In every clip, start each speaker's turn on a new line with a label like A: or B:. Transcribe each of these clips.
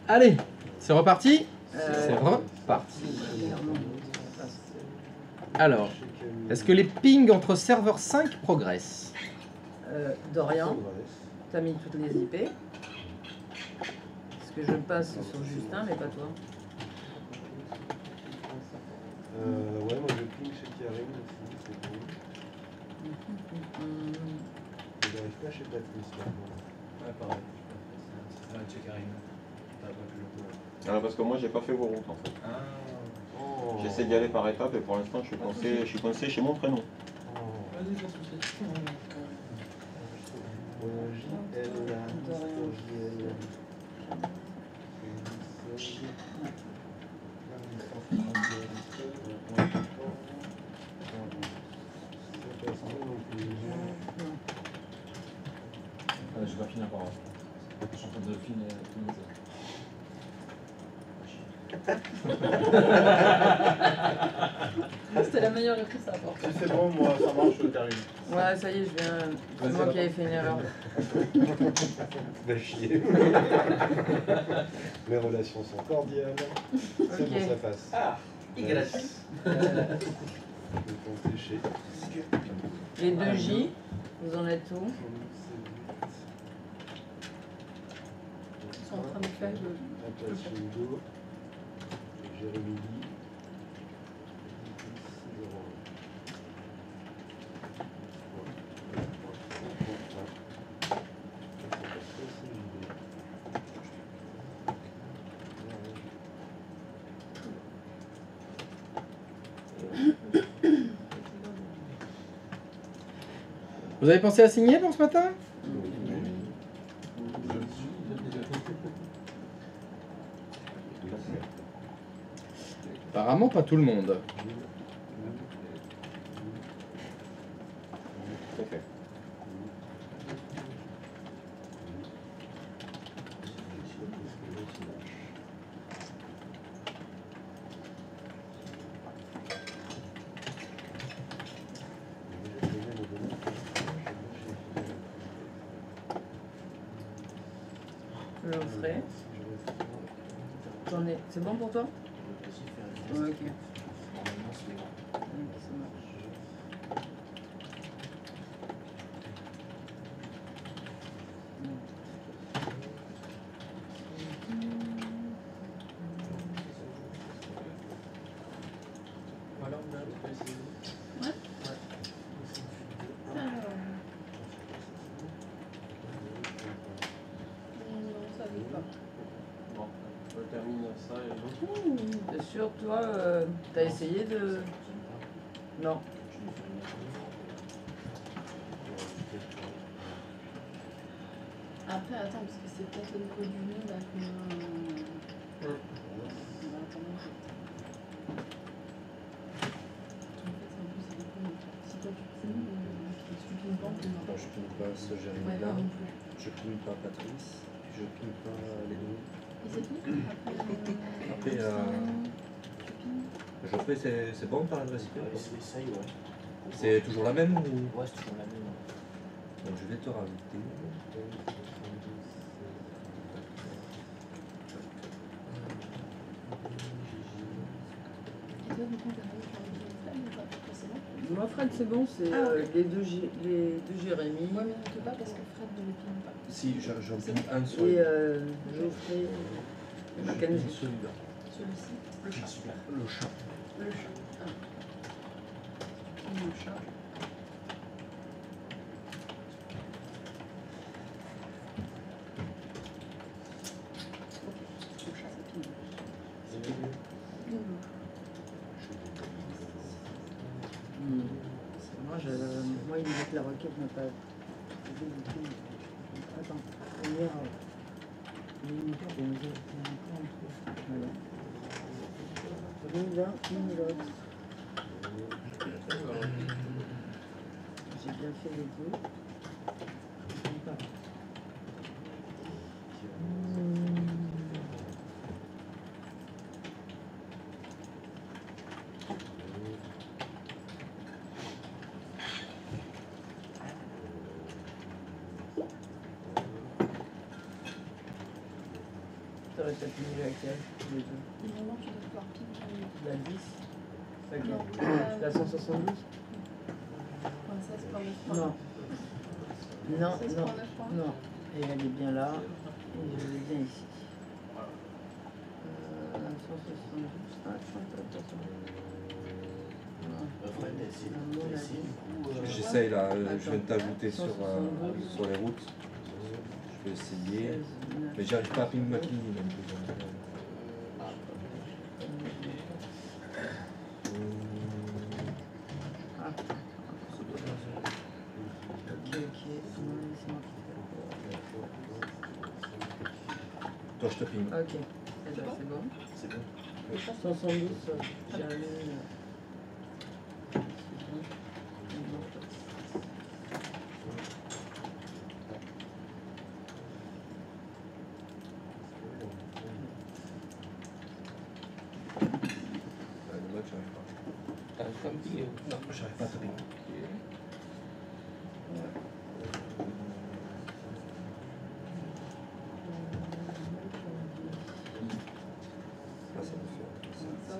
A: Allez, c'est reparti. C'est reparti. Alors, est-ce que les pings entre serveur 5 progressent?
B: Dorian, tu as mis toutes les IP. Est-ce que je passe sur Justin, mais pas toi?
C: Ouais, moi je ping chez Karim aussi, c'est bon. Je n'arrive pas chez Patrice par contre.
D: Ouais, pareil. C'est chez Karim. T'as pas pu le coup.
E: Ah, parce que moi j'ai pas fait vos routes en fait.
D: Ah.
C: Oh.
E: J'essaie d'y aller par étapes et pour l'instant je suis coincé chez mon prénom.
D: Vas-y, pas de soucis. Je vais finir par là. Je suis en train de finir
F: C'était la meilleure réponse à apporter.
G: Si c'est bon, moi ça marche, je termine.
B: Ouais, ça y est, je viens. C'est moi qui avais fait une erreur.
C: Va chier. Les relations sont cordiales. C'est
B: Ok.
C: bon, ça passe.
G: Ah,
C: Nice.
B: Les 2J, vous en êtes où?
F: Ils sont en train de faire le.
C: Jérémy Lee.
A: Vous avez pensé à signer pour ce matin? Apparemment pas tout le monde.
E: Tout à fait.
B: Je le ferai. J'en ai. C'est bon pour toi? Ouais, ok. Ça marche.
D: Voilà, on a précisé.
F: Ouais. Alors. Non, ça ne veut pas.
D: Bon, on va terminer ça et l'autre.
B: T'es sûr, toi, t'as essayé de. Non.
F: Après, attends, parce que c'est peut-être au niveau du nom là qu'on a. On va attendre. En fait, c'est un peu ça dépend. Si toi tu pines, tu pines pas, tu
C: Non, je ping pas ce Jérémy
F: Ouais,
C: là.
F: non plus.
C: Je ping pas Patrice. Je ping pas les deux.
F: Et c'est tout? Après,
C: Après,
F: tu pines.
C: Geoffrey, c'est bon par l'adresse IP?
G: Essaye, ouais.
C: C'est toujours la même ou?
G: Ouais, c'est toujours la même.
C: Donc je vais te rajouter.
F: Et toi, du coup, t'as réussi à rajouter une femme ou pas? C'est bon?
B: Moi, Fred, c'est bon, c'est
F: Ah, ok.
B: les deux Jérémy.
F: Ouais, mais on peut pas parce que Fred ne le pine pas.
C: Si, j'en ping un sur
B: Et Geoffrey Mackenzie.
C: celui-là.
F: Celui-ci.
G: Le chat, super.
C: Le chat.
F: Le chat. Ah. Tu pines le chat. Le chat, ça pine.
B: Moi, il me dit que la requête n'a pas. Attends, hier, il y a une carte de nous encore en trop. Voilà. Ni l'un, ni l'autre. J'ai bien fait les deux. t'aurais peut-être mis laquelle tous les deux?
F: Normalement, tu dois pouvoir ping
B: La 10?
F: Non,
B: La 172?
F: point 16.9.
B: Non. Non,
F: 16.9
B: non,
F: points.
B: non. Et elle est bien là. Et je l'ai bien ici. 172. Ah, je suis un peu attention.
G: Fred, t'as essayé
B: À mon
G: t'as essayé
B: avis.
G: du coup.
A: J'essaye là, je viens de t'ajouter sur,
B: 172.
A: sur les routes. Je vais essayer.
B: 16, 9.
A: Mais j'arrive pas à ping ma ligne. Donc,
B: Ah. Ok, ok. Non, laisse-moi
A: toi, je te ping.
B: faire. Ok. Eh ben, c'est bon.
G: C'est bon.
B: 172, j'ai remis.
A: Le match, j'arrive pas. T'arrives pas à me pinguer?
G: Non, j'arrive pas à te pinguer.
A: Là, ça me fait ça.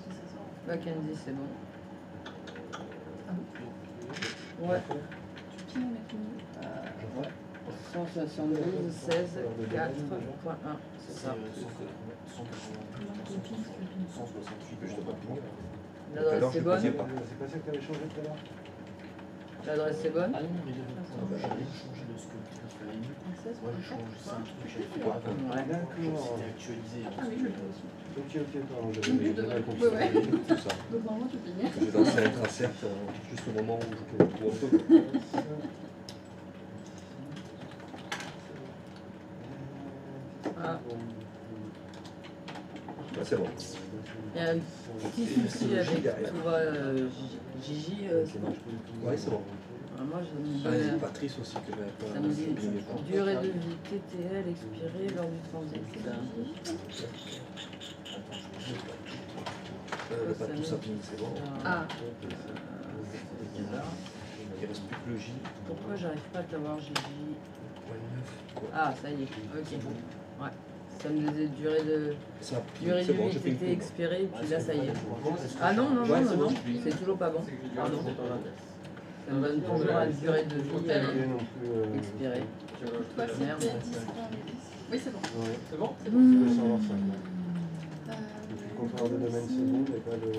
F: C'est ça.
B: Mackenzie, c'est bon.
F: Ah bon?
B: Ouais.
F: Tu ping Mackenzie.
B: Ouais. 172, 16, 4.1. C'est ça.
G: 168 que je dois pas pinguer.
B: L'adresse est bonne.
C: C'est pas ça que t'avais changé tout à l'heure?
B: L'adresse est bonne.
G: Ah non, mais j'avais changé de scope. Parce que la limite, moi je change, c'est un truc que j'avais fait avant.
B: Ouais.
C: D'accord.
G: C'était actualisé.
F: Ah oui, je le vois aussi.
C: Ok, pardon,
F: Donc,
C: j'avais
F: je
C: mal
F: devrais-
C: compris.
F: ouais,
A: Tout ça.
F: Donc normalement, tu ping.
A: J'ai lancé un tracert juste au moment où je pouvais tout un peu.
B: Ah.
A: Bah, c'est bon.
B: Il y a un petit souci avec pour Gigi, c'est bon.
A: Ouais, c'est bon.
B: Moi, je me
A: Ah,
B: dis,
A: et Patrice aussi que j'avais pas.
B: ça me dit
A: pingé, pas.
B: durée de vie TTL expirée lors du transit.
A: Le pas tout ça ping, c'est bon.
F: Ah,
A: Il reste plus que le J.
B: Pourquoi j'arrive pas à t'avoir Gigi? Ah, ça y est, ok. Ouais. Ça me disait durée de
A: C'est bon,
B: vie
A: je ping
B: était
A: tout.
B: expirée, puis là, ça y est. Ah non, non, non, non, non, c'est toujours pas bon. Pardon. Ça me donne toujours la durée de vie
C: Non plus.
B: expirée.
F: toi, c'était
B: Merde.
F: 10 Oui, c'est bon.
C: Ouais.
D: C'est bon?
C: C'est bon, c'est 125.
F: Euh,
C: Le contrôleur de domaine, c'est bon, mais pas le.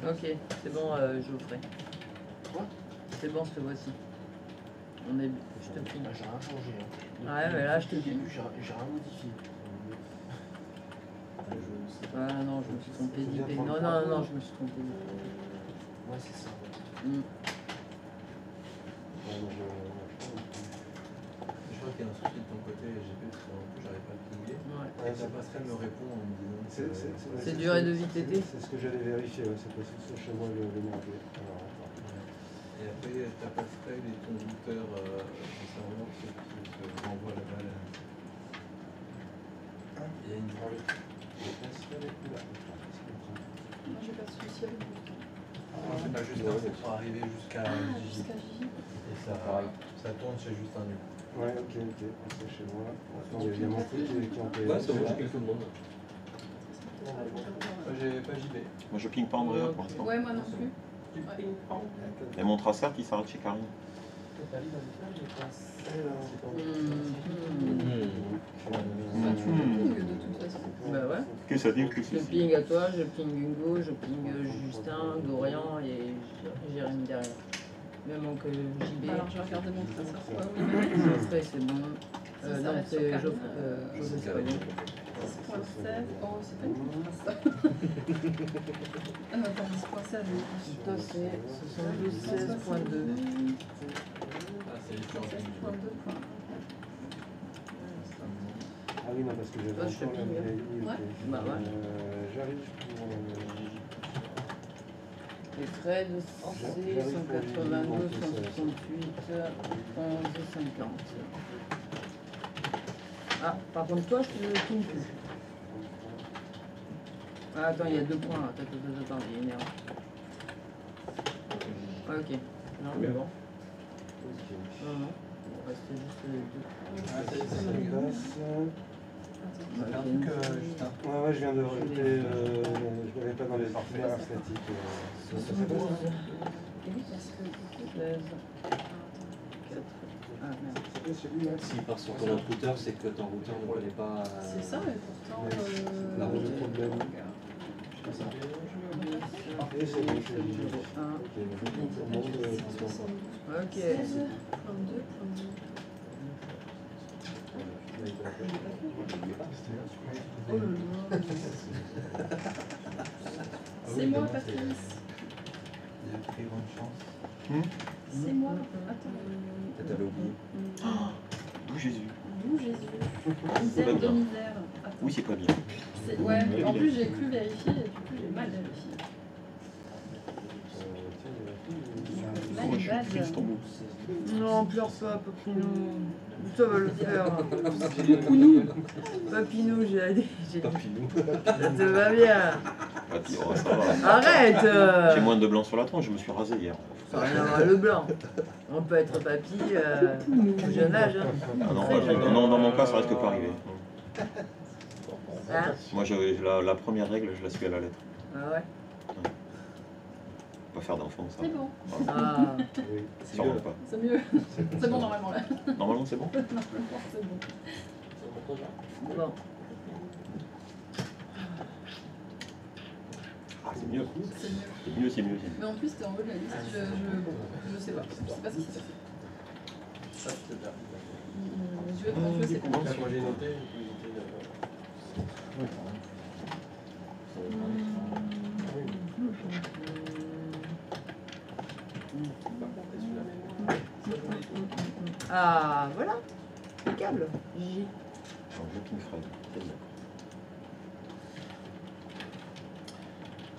B: Ok, c'est bon, Geoffrey.
G: Quoi?
B: C'est bon, je te voici. On est... Je te prie.
G: J'ai rien changé. Hein.
B: Ouais, mais là, je te
G: Depuis le
B: prie.
G: début, j'ai rien modifié.
B: Ah non, je me suis trompé d'IP. Non, non, non, je me suis trompé d'IP.
G: Ouais, c'est ça.
B: Hmm.
D: Je crois qu'il y a un souci de ton côté, GP, parce que j'arrive pas à le pinguer.
B: Ouais.
D: Et que la passerelle me répond en me disant que
B: C'est durée de vie TT.
C: C'est ce que j'allais vérifier, ouais, c'est possible que chez moi le merdier. Alors, attends.
D: Et après, ta passerelle et ton routeur en serveur qui se renvoient la balle. Il y a une
F: moi, j'ai pas de souci avec vous.
D: c'est pas juste un pour arriver jusqu'à
F: Ah,
D: Gigi.
F: jusqu'à Gigi.
D: Et ça tourne chez juste un nul.
C: Ouais, ok, c'est chez moi. Attends, il y a mon truc qui est en PL.
A: Ouais, c'est bon, j'ai ping tout le monde.
D: Moi, j'ai pas JB.
E: Moi je ping pas Andrea pour l'instant.
F: Ouais, moi non plus.
E: Et mon traceur qui s'arrête chez Karine.
F: Enfin, tu le ping de toute façon.
B: Bah ouais.
E: Que ça dit que
B: Je ping à toi, je ping Hugo, je ping Justin, Dorian et Jérémy derrière. Même que JB.
F: Alors, je vais regarder mon traceur. Ouais, oui, mais
B: Après, c'est bon.
F: Ça
B: Non,
F: s'arrête sur
B: c'est
F: Karine.
B: Joseph
C: C'est
B: Pagnon.
F: 10.16. Oh, c'est pas une phrase ça. Ah non, attends, 10.16.
B: Ça, c'est 72-16.2.
D: Ah, c'est l'histoire du
F: 16.2.
C: Ah oui, non, parce que j'avais
B: Toi, je fais
C: encore la
B: ping, hein.
C: ligne.
F: Ouais.
C: ok.
B: Bah ouais.
C: J'arrive pour...
B: Les Fred, c'est 182, 168, 11,50. Ah, par contre, toi, je te le ping plus. Ah, attends, il y a 2 points. Attends, il y a une erreur. Ah, ok. Non, mais bon. Non, non. Il restait juste les 2.
D: Ah, c'est
C: Ça
D: mieux.
C: passe.
D: Ça fait un truc, Justin.
C: Ouais, je viens de rajouter... je l'avais pas dans les partenaires statiques. Ça passe.
B: 16. 4. Ah, merde.
C: C'est celui-là.
G: S'il part sur ton autre routeur, c'est que ton routeur ne connaît pas.
F: C'est ça, mais pourtant.
C: La route de problème. Et c'est bon, c'est lui.
B: 1.
C: Ok, maintenant, tout le monde,
B: Ok.
F: 16.2.2. Oh là là. C'est moi, Patrice.
D: Il a très grande chance.
F: C'est moi. Attends.
E: T'avais oublié. D'où Jésus.
F: D'où Jésus.
E: pas
F: Misère de
E: bien.
F: misère. Attends.
E: Oui, c'est pas bien.
F: Ouais, en plus j'ai cru vérifier et du coup j'ai mal vérifié.
E: Moi, je suis triste en bout.
B: Non, pleure pas, Papinou. Ça va le faire. Papinou. Papinou, j'ai.
G: Papinou.
B: Ça te va bien.
E: Ah, puis, oh, ça va.
B: Arrête.
E: J'ai moins de blanc sur la tronche, je me suis rasé hier.
B: Ça n'a rien à voir, le blanc. On peut être papy au jeune âge. Hein.
E: Ah non,
B: Très jeune.
E: non, dans mon cas, ça risque pas arriver.
B: Hein?
E: Moi, la première règle, je la suis à la lettre.
B: Ah ouais.
E: Pas faire d'enfant, ça.
F: C'est bon,
B: Ah.
C: Oui.
E: Sûrement pas.
F: c'est mieux. C'est bon normalement là.
E: Normalement, c'est bon.
F: Normalement c'est bon.
B: Bon.
E: Ah, c'est mieux.
F: C'est mieux.
E: C'est mieux, c'est mieux.
F: Mais en plus t'es en haut de la liste, je sais pas. Je sais pas ce qui s'est passé.
D: Ça, c'est bien.
F: Je sais pas.
D: Moi, j'ai noté,
B: Ah, voilà. Impeccable. J.
E: Alors, je King Fred. C'est bien.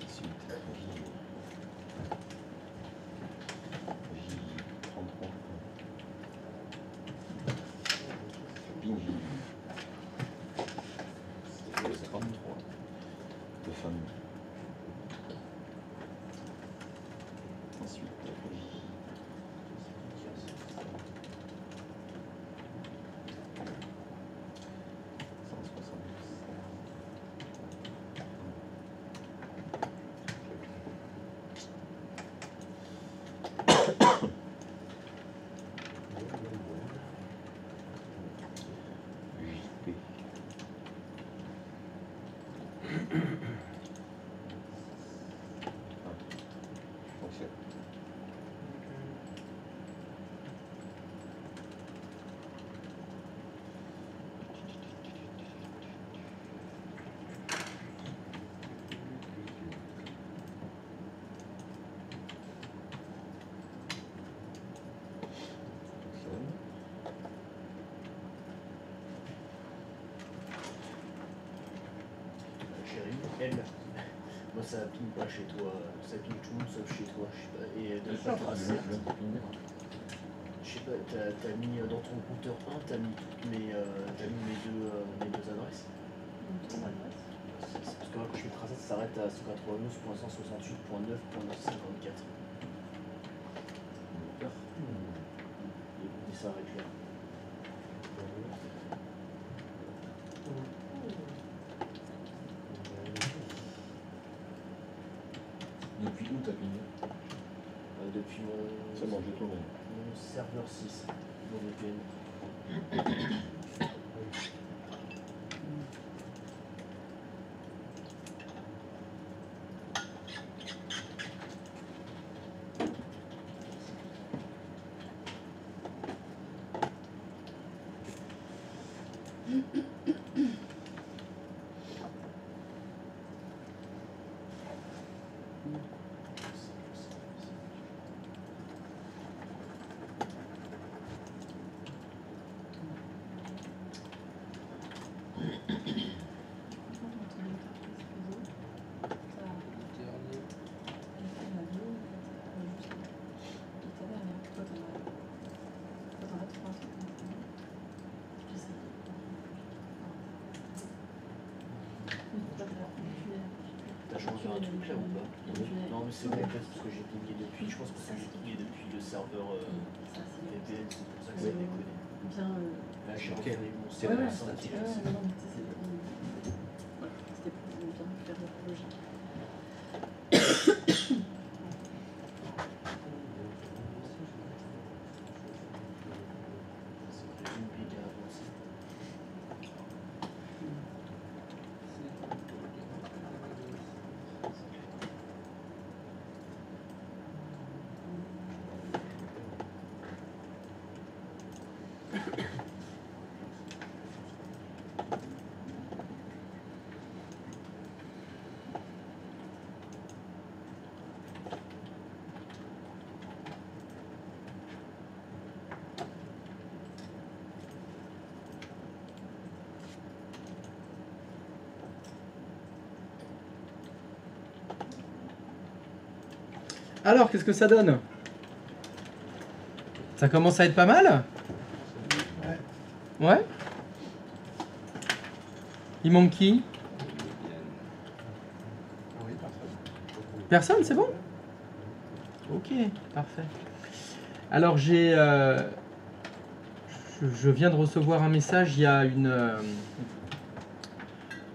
E: Ensuite, J33. Ping J. 33. De femme. Ensuite, J.
G: Elle. Moi ça ping pas chez toi, ça ping tout le monde sauf chez toi, je sais pas. Et de pas te raser. Je sais pas, t'as mis dans ton routeur 1, t'as mis mes deux adresses. C'est parce que moi quand je fais le tracé, ça s'arrête à 192.168.9.954. Et ça arrête là.
D: Depuis où t'as pigné?
G: Depuis mon
E: C'est bon, j'ai tourné.
G: mon serveur 6, mon VPN. T'as changé un truc là ou pas? Non, mais c'est bon, peut-être parce que j'ai pingé depuis. Je pense que j'ai pingé depuis le serveur VPN, c'est pour ça que ça déconne.
F: Bien.
G: Là, j'ai
A: Ok.
G: refait mon
F: Ouais,
G: serveur
F: ouais,
G: synthétique.
F: non, mais tu sais, c'était bien de faire logique.
G: C'est une pique à avancer.
A: Alors, qu'est-ce que ça donne? Ça commence à être pas mal? Ouais. Il manque qui? Personne, c'est bon? Ok, parfait. Alors j'ai... je viens de recevoir un message, il y a une...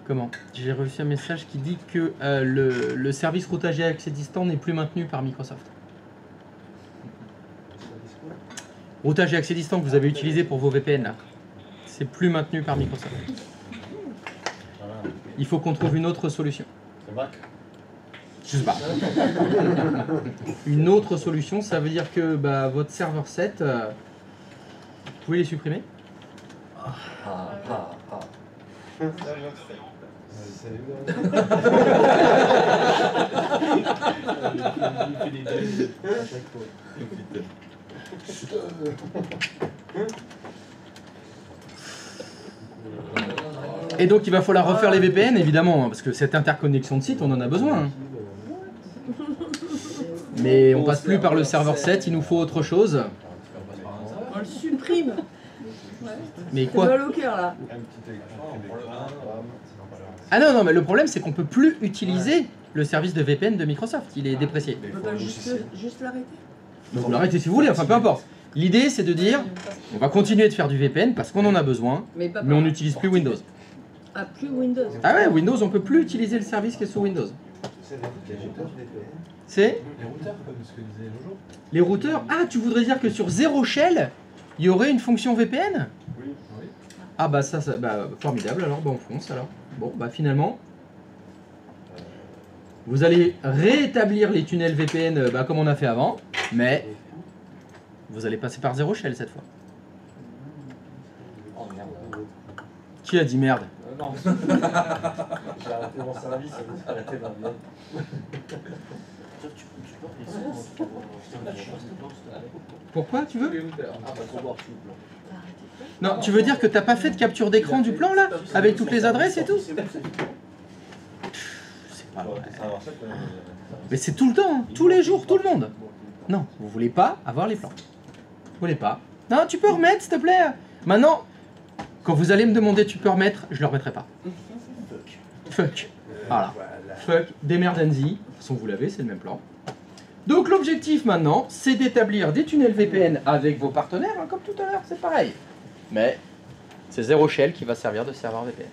A: comment? J'ai reçu un message qui dit que le service routage et accès distant n'est plus maintenu par Microsoft. Routage et accès distant que vous avez utilisé pour vos VPN là, c'est plus maintenu par Microsoft. Il faut qu'on trouve une autre solution.
E: C'est Mac.
A: Je sais pas. Une autre solution, ça veut dire que bah, votre serveur 7, vous pouvez les supprimer.
G: Il fait des délais à chaque fois.
A: Et donc il va falloir refaire les VPN évidemment, hein, parce que cette interconnexion de site, on en a besoin. Hein. Mais on passe plus par le serveur 7, il nous faut autre chose.
B: On le supprime.
A: Mais
B: C'est
A: quoi?
B: mal au cœur là.
A: Ah non, non, mais le problème c'est qu'on peut plus utiliser le service de VPN de Microsoft, il est déprécié.
B: On peut pas juste l'arrêter.
A: Donc vous l'arrêtez si vous voulez, enfin peu importe. L'idée c'est de dire, on va continuer de faire du VPN parce qu'on en a besoin,
B: Mais pas
A: mais on n'utilise plus Windows.
B: Ah, plus Windows.
A: Ah ouais, Windows, on peut plus utiliser le service qui est sous Windows. C'est
D: Les routeurs, comme ce que disait Jojo.
A: les routeurs. Ah, tu voudrais dire que sur zéro shell, il y aurait une fonction VPN?
D: Oui.
A: Ah bah ça bah, formidable, alors bah, on fonce alors. Bon bah finalement, vous allez réétablir les tunnels VPN bah, comme on a fait avant, mais vous allez passer par zéro shell cette fois.
C: Oh merde.
A: Qui a dit merde?
C: Non. J'ai arrêté mon service, ça veut dire arrêter ma vie.
G: Sauf tu peux appeler ça pour afficher ce plan, s'il te plaît.
A: Pourquoi tu veux?
G: Ah, bah, faut voir tout le plan.
A: Non, tu veux dire que t'as pas fait de capture d'écran du plan là? Avec toutes les adresses et tout?
G: C'est bon, c'est bon.
A: C'est pas vrai. Mais c'est tout le temps, hein, tous les jours, tout le monde. Non, vous voulez pas avoir les plans. Vous voulez pas. Non, tu peux remettre s'il te plaît. Maintenant, quand vous allez me demander tu peux remettre, je le remettrai pas. Fuck. Voilà. Fuck, démerdenzi. De toute façon, vous l'avez, c'est le même plan. Donc l'objectif maintenant, c'est d'établir des tunnels VPN avec vos partenaires, hein, comme tout à l'heure, c'est pareil. Mais c'est zéro shell qui va servir de serveur VPN.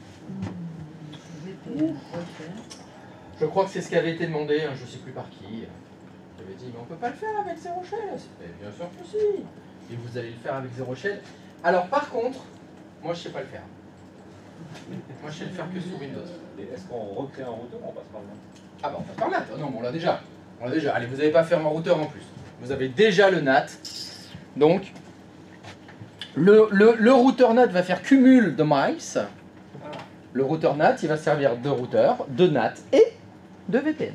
A: Je crois que c'est ce qui avait été demandé, hein, je sais plus par qui. J'avais dit, mais on peut pas le faire avec zéro shell. Mais bien sûr que si. Et vous allez le faire avec zéro shell. Alors par contre, moi je sais pas le faire. Moi je sais le faire que sous Windows.
E: Est-ce qu'on recrée un routeur ou on passe par le NAT?
A: Ah bah on passe par le NAT. Oh non, mais on l'a déjà. On l'a déjà. Allez, vous n'avez pas fait un routeur en plus. Vous avez déjà le NAT. Donc, le routeur NAT va faire cumul de miles. Le routeur NAT, il va servir de routeur, de NAT et de VPN.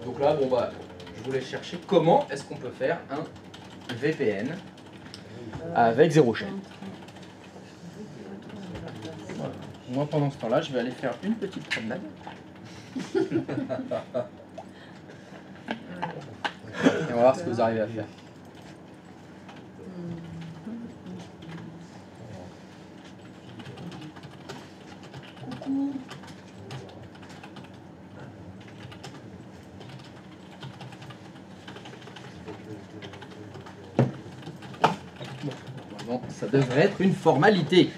A: Donc là, bon bah, je voulais chercher comment est-ce qu'on peut faire un VPN avec zéro shell. Voilà. Moi, pendant ce temps-là, je vais aller faire une petite promenade. Et on va voir ce que vous arrivez à faire.
F: coup.
A: Normalement, ça devrait être une formalité.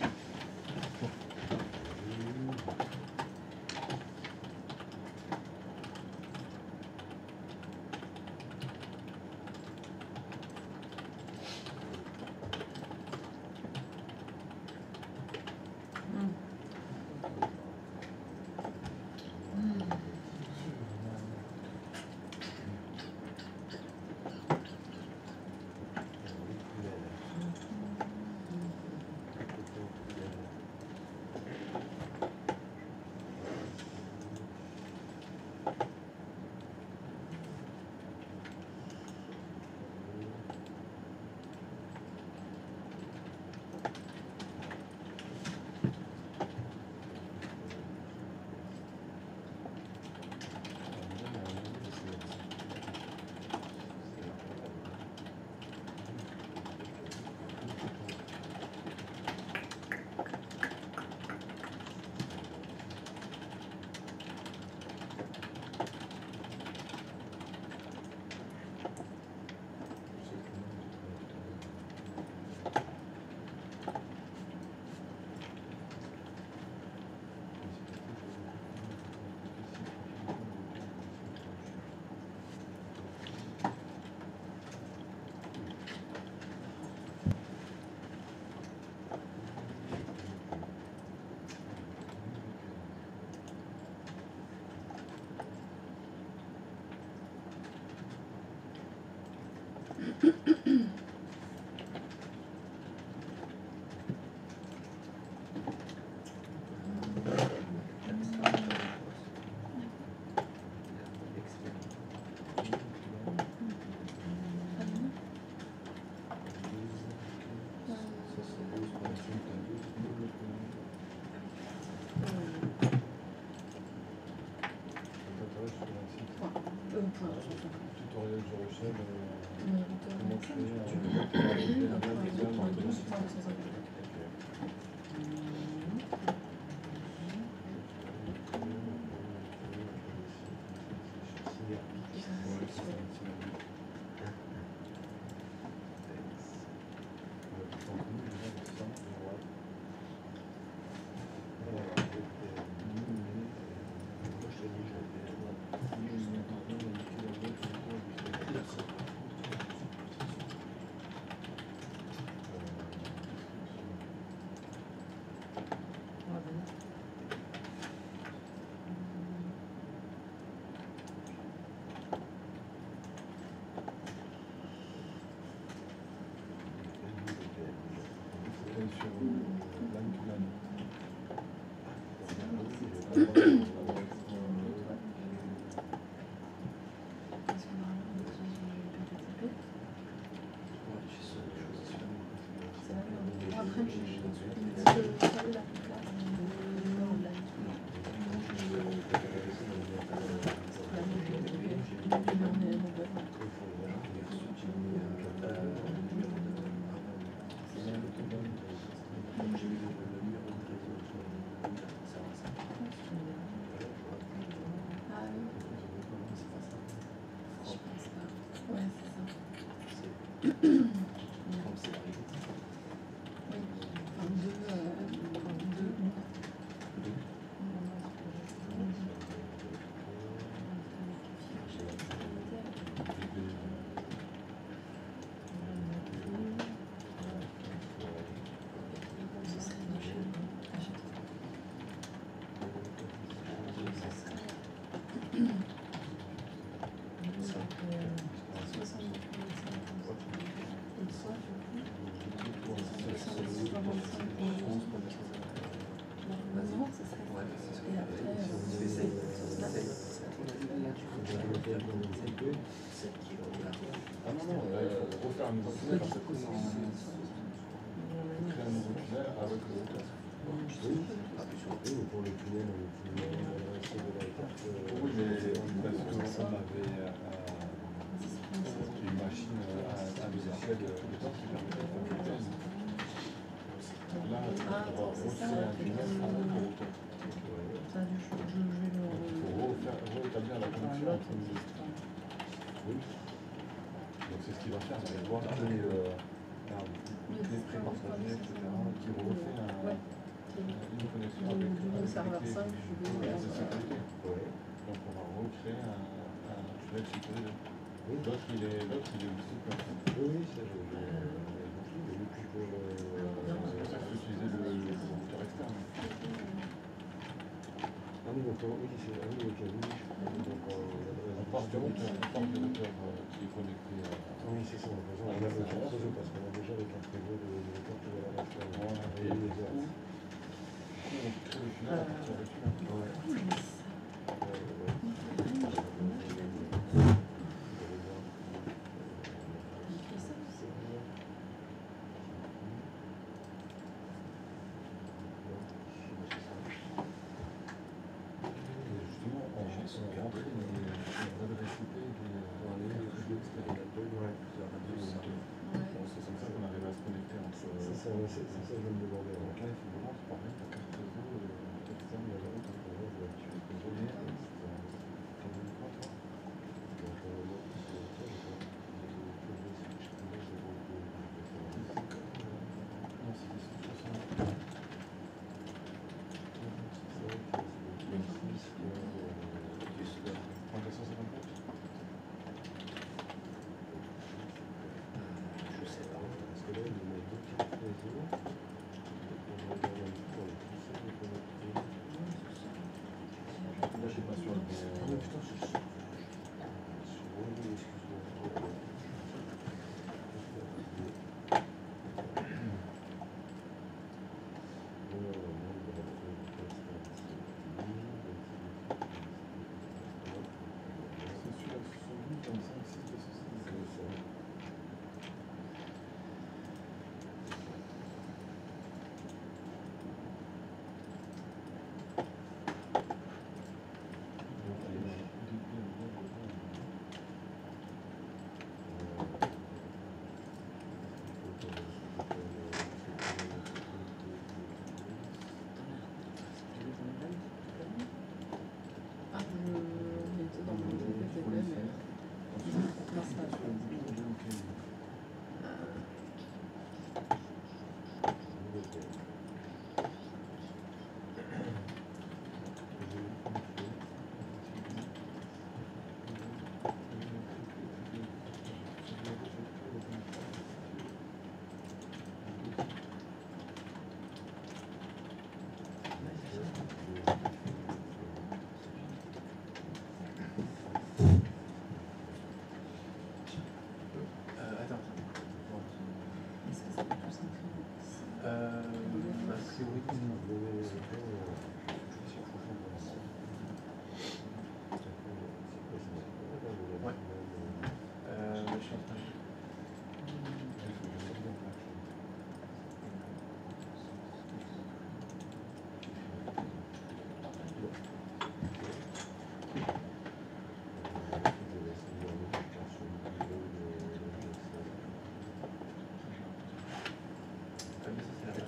D: Tutoriel du Rochelle.
F: Comment
C: Pour le tunnel,
D: oui, mais parce qu'on avait une machine à logiciel de l'époque qui permettait de faire des thèses. Là, pour refaire un tunnel, il faut autant.
B: Ça a dû changer, je vais
C: Il faut rétablir la connexion
B: l'autre
C: entre nous.
B: existe.
C: Oui. Donc c'est ce qu'il va faire, c'est voir toutes les prépartagés, etc. Qui refait une connexion avec
B: le serveur 5, je vais
C: la
B: faire.
C: sécurité. Donc on va recréer un thread sécurisé. L'autre il est aussi comme ça. Oui, ça je l'ai vu pour c'est pour ça qu'il faut utiliser le routeur externe. Ah oui, donc oui, c'est ok, oui. Donc on part du routeur qui est connecté à... Oui, c'est ça, on a le réseau parce qu'on a déjà avec un réseau de routeur qui va la faire. Et du coup, on crée le tunnel à partir du tunnel. C'est ça, je me demandais. Donc là, il faut vraiment parler de la carte réseau externe de la route pour voir là-dessus.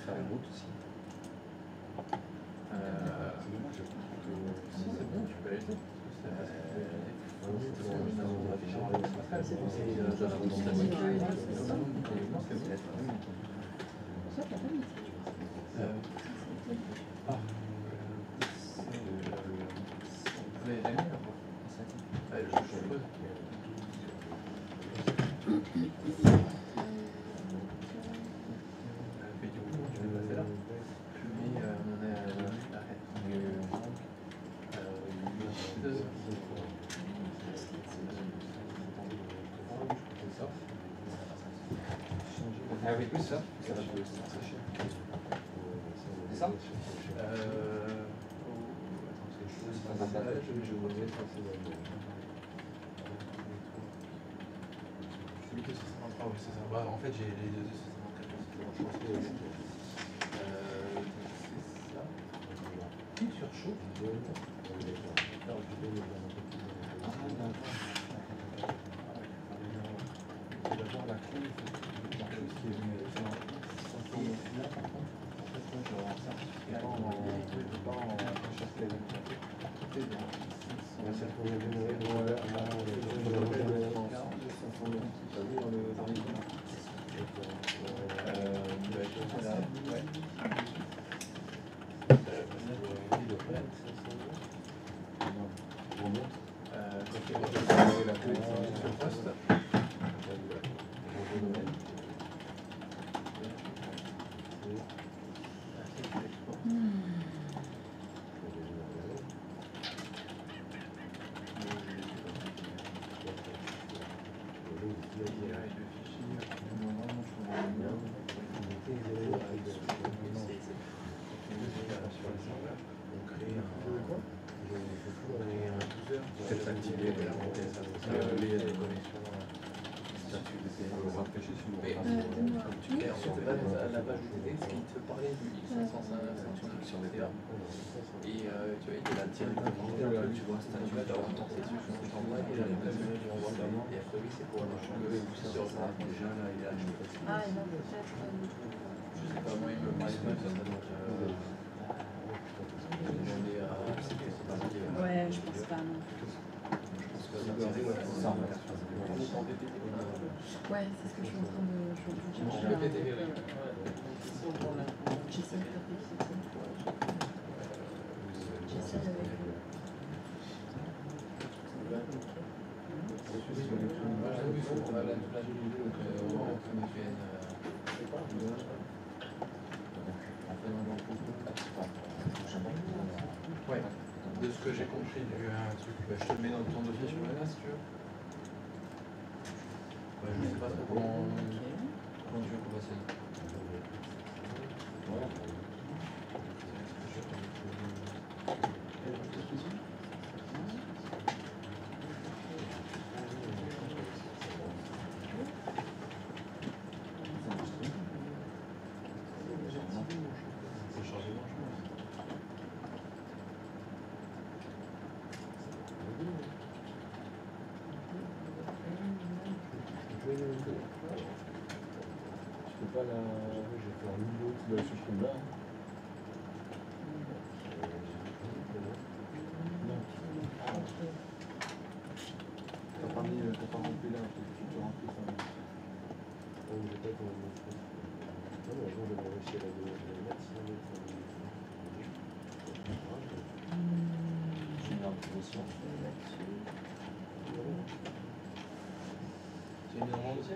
A: Faire une route aussi. Si, c'est bon, tu peux aller. Ah oui, ça va jouer, c'est ça.
C: En fait, j'ai les deux.
A: Clique sur chaud.
C: D'abord la clé,
A: là par contre, en fait, moi je vais avoir un certificat.
C: C'est le premier numéro.
D: Peut-être activer les connexions. Rafraîchir sur le
F: Oui.
D: sur la page de TD, il te parlait du X505 sur les termes. Et tu vois, il est là directement, tu vois, statut, tu as autant c'est sûr, je t'envoie et la place du renvoi. Et après, oui, c'est pour le sur ça. Déjà, là, il est acheté.
F: Ah, non, peut-être.
D: Je sais pas, moi, il me parlait pas de ça, donc j'ai demandé à.
F: Ouais, je pense pas, non. Ouais, c'est ce que je suis en train de chercher. J'essaie de taper. J'essaie avec eux.
D: Ouais, de ce que j'ai compris du truc, je te le mets dans ton dossier sur la si tu veux. Je sais pas trop comment tu veux qu'on fasse ça.
C: Pas la... Je vais faire un niveau qui doit se trouver là.
D: T'as pas rempli là, tu te remplis ça.
C: Oh, j'ai pas comment le faire. Non, mais je vais réussir à la mettre sans mettre.
B: J'ai une impression là-dessus.
D: Tu es mis en dossier?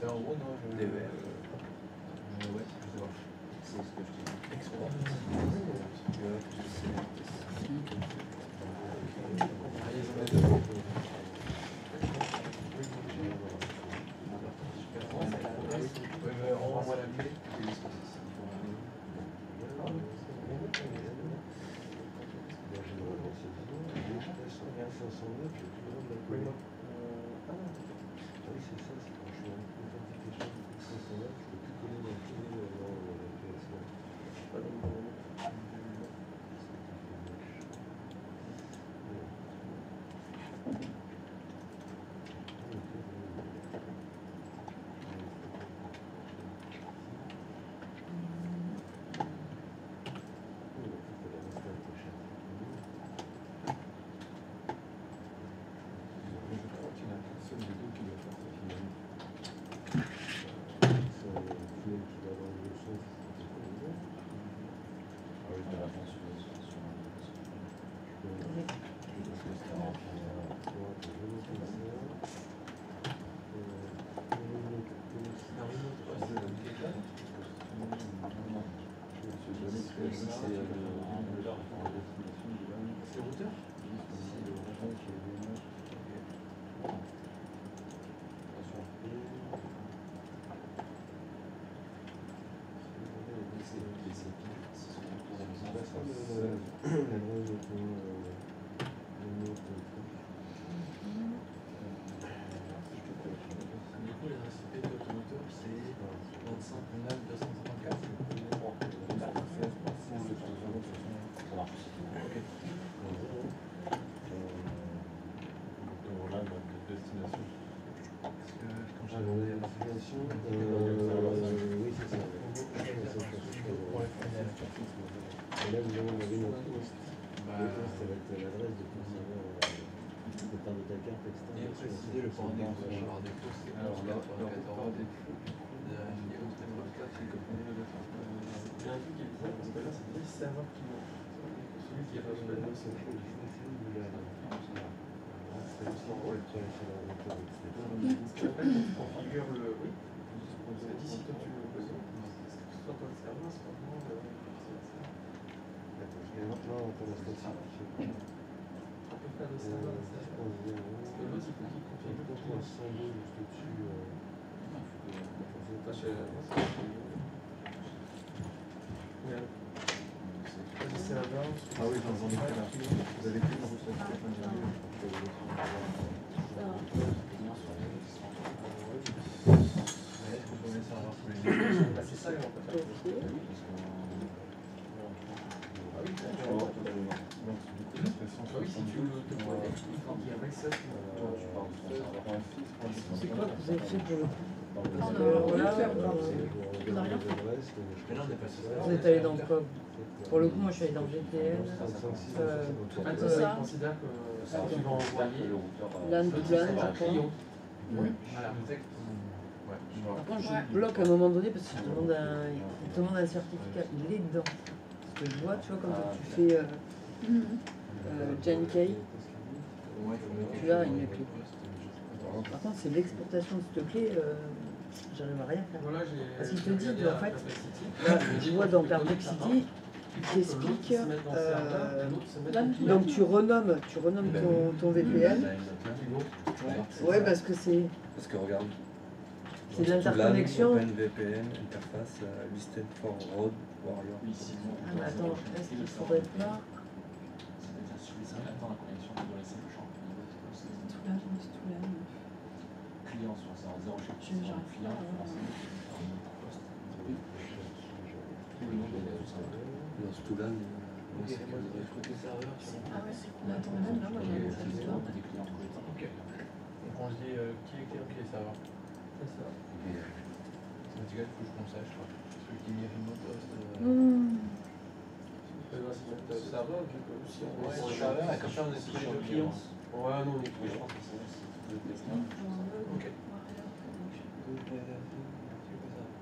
C: En gros, non, je...
D: DER.
C: Ouais, je vais voir.
D: C'est ce que je te dis. Export. Renvoie la clé.
C: ici, c'est le
D: routeur. Du coup, les récipients de l'automoteur, c'est 25 9 254.
C: Voilà, donc destination.
D: Parce que quand j'ai
C: Alors,
D: regardé
C: la
D: la
C: destination, oui, c'est ça. Et là, nous avons notre poste. Le poste, ça va être l'adresse de ton serveur, de part de ta carte externe.
D: et préciser le port des avoir des postes. Alors là, il y a un truc qui est bizarre parce que là, c'est 10 serveurs qui vont. Celui qui est pas mal, c'est le choix. Configure le. Oui. C'est d'ici toi tu le besoin. Soit toi le serveur, soit moi le.
C: Et maintenant, on peut rester dessus.
D: On peut faire le serveur. Parce que l'autre, il faut qu'il configure
C: On trouve un symbole juste au-dessus.
D: Ah oui, j'en ai fait là. Vous avez fait une recette. C'est ça, oui, si tu veux te pointer, il y a avec ça,
B: C'est quoi que vous avez fait pour le coup? Parce
F: On
B: que
F: a
B: là,
F: rien fait,
C: On
F: a rien fait.
D: mais là on est passé
B: vous êtes allé dans quoi? Pour le coup, moi je suis allé dans GTN,
D: En fait, ça, il considère que ça, tu vas envoyer
B: LAN to LAN, je crois.
D: Voilà.
B: Par contre, je bloque à un moment donné parce qu'il te demande un certificat. Il est dedans. Parce que je vois, tu vois, quand tu fais Gen K, tu as une clé. Par contre, c'est l'exportation de cette clé, j'arrive à rien faire. Parce qu'il te dit, en fait, là, je vois dans Perplexity, il t'explique, donc tu renommes ton VPN. Ouais, parce que c'est
H: regarde,
B: de l'interconnexion.
H: VPN, interface, listed for road warrior.
B: Ah, mais attends, est-ce qu'il faudrait pas.
H: Toulan,
D: côté serveur, tu vois.
F: Ah ouais, mais attends, même là, moi j'ai une histoire.
D: Ok. Donc on se dit qui est client, qui est serveur. C'est ça. C'est un petit gars, il faut que je conseille, je crois. Celui qui met remote host. Serveur, vu que si on est sur le serveur, et comme ça on est sur les deux clients. Ouais, non, on est tous. Ok.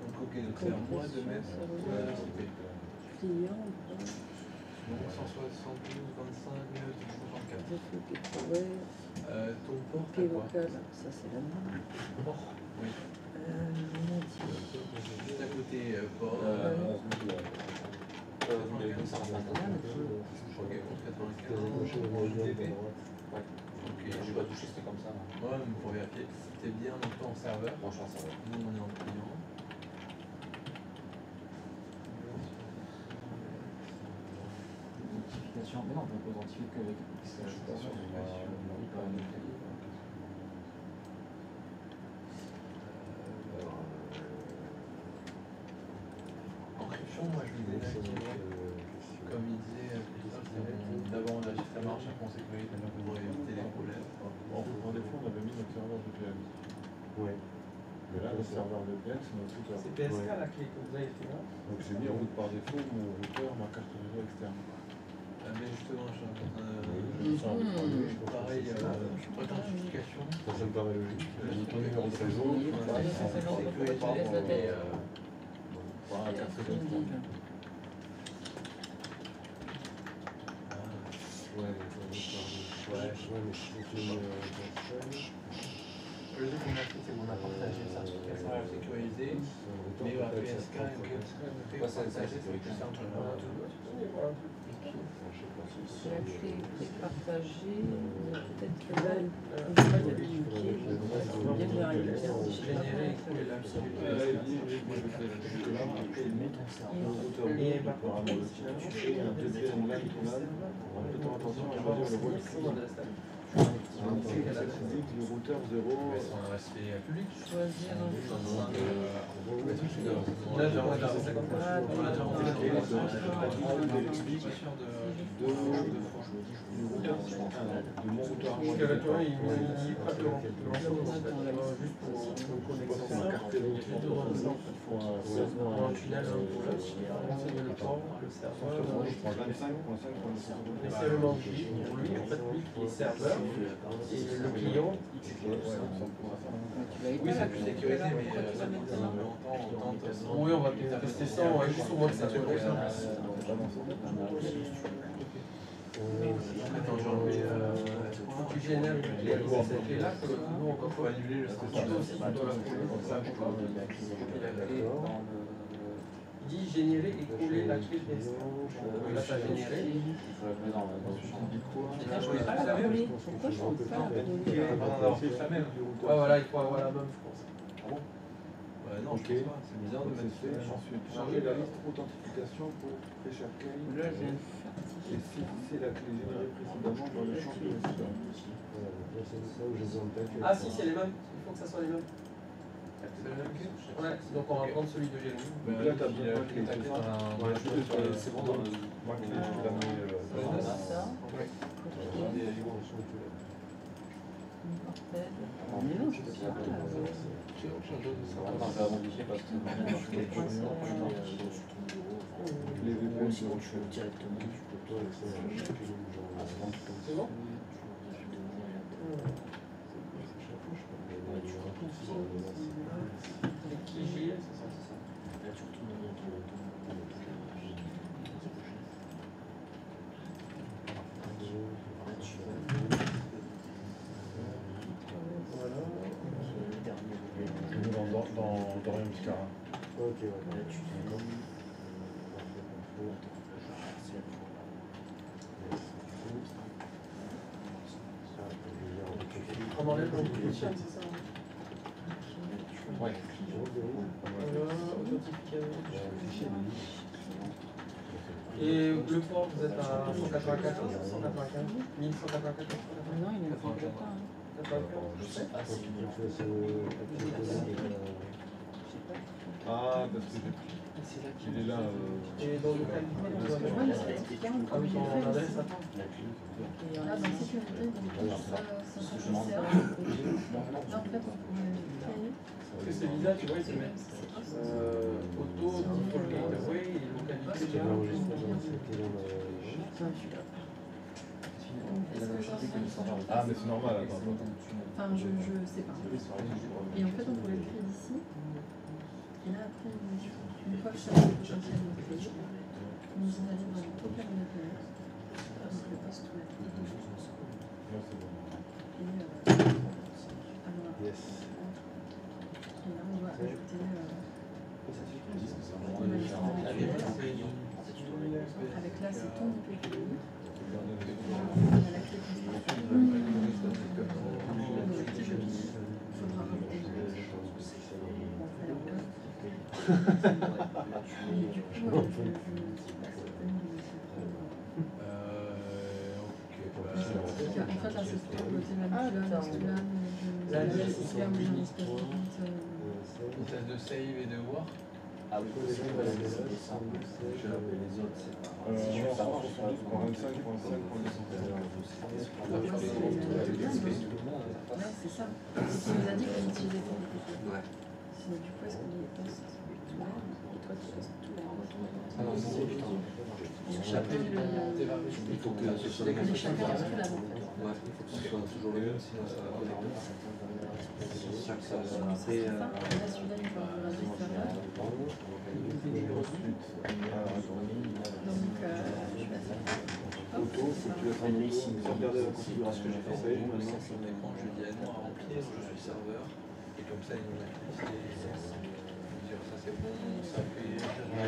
D: Donc ok, donc c'est à moi de mettre
B: Client,
D: 172, 25, 264.
B: ouais,
D: Ton port,
B: ok,
D: t'as quoi?
B: local, ça c'est la main.
D: Port. Oui. Juste à côté, port. Ok,
E: J'ai pas touché, c'était comme ça.
D: ouais, mais pour vérifier, t'es bien en temps en serveur. Nous, on est en client.
I: Mais non, on peut identifier qu'avec
D: Encryption, moi je lui disais, comme il disait, d'abord on agit, ça marche, après on sécurise, pour éviter les problèmes.
C: En défaut, on avait mis notre serveur VPN. Ouais. Mais là, le serveur VPN, c'est notre routeur.
D: C'est PSK la clé que vous avez fait là.
C: Donc j'ai mis en route par défaut mon routeur, ma carte réseau externe.
D: Mais justement, je suis en train pareil, authentification.
C: Ça me paraît logique. J'ai mis ton numéro de réseau,
D: Sécurité et
C: par la carte réseau externe. Ouais, mais si tu mets personne.
D: Le truc qu'on a fait, c'est qu'on a partagé ça sur SRF sécurisé, mais la PSK et le PSK partagé, c'est que c'est entre
B: La clé est partagée, il y a peut-être que là, on voit qu'il y a une clé, il y a de la récupération.
D: généré et couler l'absolu.
C: Et apparemment, tu fais un deuxième line tonal en faisant attention à choisir le rôle physique du routeur 0.
D: C'est un respect public.
B: Choisir un
D: Là, j'ai envie de 50. On a déjà rentré
C: de mon routeur.
D: Parce que là, tu vois, il dit pas que juste pour connecter un cartel pour un tunnel, renseigner le port, le serveur.
C: Je prends 25.5.
D: Et c'est le manqué pour lui, en fait, lui qui est serveur, et le client, oui, c'est plus sécurisé, mais ça oui, on va tester ça, on va juste au moins que ça soit comme ça. Attends, j'ai enlevé. Faut que tu génères cette clé-là, que nous, on peut annuler le statut aussi, tu dois la coller comme ça. Il dit générer et coller la clé PSK. Là, ça a généré. Je voulais pas la même.
B: Pourquoi je ne peux pas la
D: On a la même. Ouais, voilà, il faut avoir la même, je pense.
C: Ah bon?
D: Non,
C: ok, c'est bizarre de mettre fait. Ensuite, changer la liste authentification pour Pressure-Key.
B: Là, j'ai
C: Et fixer la clé générée précédemment dans le champ de Voilà, c'est ça où j'ai besoin de tête.
D: Ah si, c'est les mêmes. Il faut que ça soit les mêmes. C'est le même clé? Ouais, donc on va prendre celui de Jérémy.
C: Donc là, t'as bien la clé. Ouais, c'est bon, ma clé, je te la mets.
B: ça. Mais non, je peux pas.
C: Les VPN, sinon tu peux directement, tu peux pas
D: C'est bon? Et qui gère, c'est ça?
C: Dans Rien Muscara. Ok, ouais.
D: On enlève l'authentification, c'est ça? Ouais. Et le port, vous êtes à 194, 195, 1194,
B: Non, il est pas encore.
C: Ah, parce que il est là.
D: Et dans le cas
B: Ah oui,
D: dans l'adresse, attends.
F: Ah, dans sécurité, donc ça, ça en fait, on pourrait créer.
D: Parce que c'est bizarre, tu vois, ils se mettent auto, default gateway et localité.
C: Ah, mais c'est normal, attends.
F: Enfin, je sais pas. Et en fait, on pourrait le créer d'ici. Et là, après, une fois que ça a le potentiel de créer, on nous allait dans le token network. Donc le poste web.
C: Yes.
F: Et là, on doit ajouter avec là, c'est ton IPPI. On a la clé construction. Il faudra rajouter une clé. Et du coup,
D: Ok.
F: en fait, là, c'est pour bloquer la
D: Une test de save et de war.
E: Ah oui,
C: Je vais appeler les autres, c'est pas. Si je fais ça, je prends 25.5 pour les
F: ouais, c'est ça. Et tu nous as dit qu'on utilisait pour les PC. Ouais. Du coup, est-ce qu'on les poste tout l'air et toi, tu postes tout l'air?
D: Ah non, c'est putain.
F: Il faut que ce soit les chacun un peu là, en fait.
E: Ouais, il faut que ce soit toujours le même, sinon ça va connecter. C'est sûr que ça va.
F: C'est ça. Là, celui-là, il va avoir un serveur. Donc, je vais faire ça. Hop.
C: photo, faut que tu laisses un autre. Sans regarder la configuration que j'ai fait,
D: Sur mon écran, je dis à moi remplir, je suis serveur, et comme ça, il nous a fait les licences. Ça c'est bon, ça fait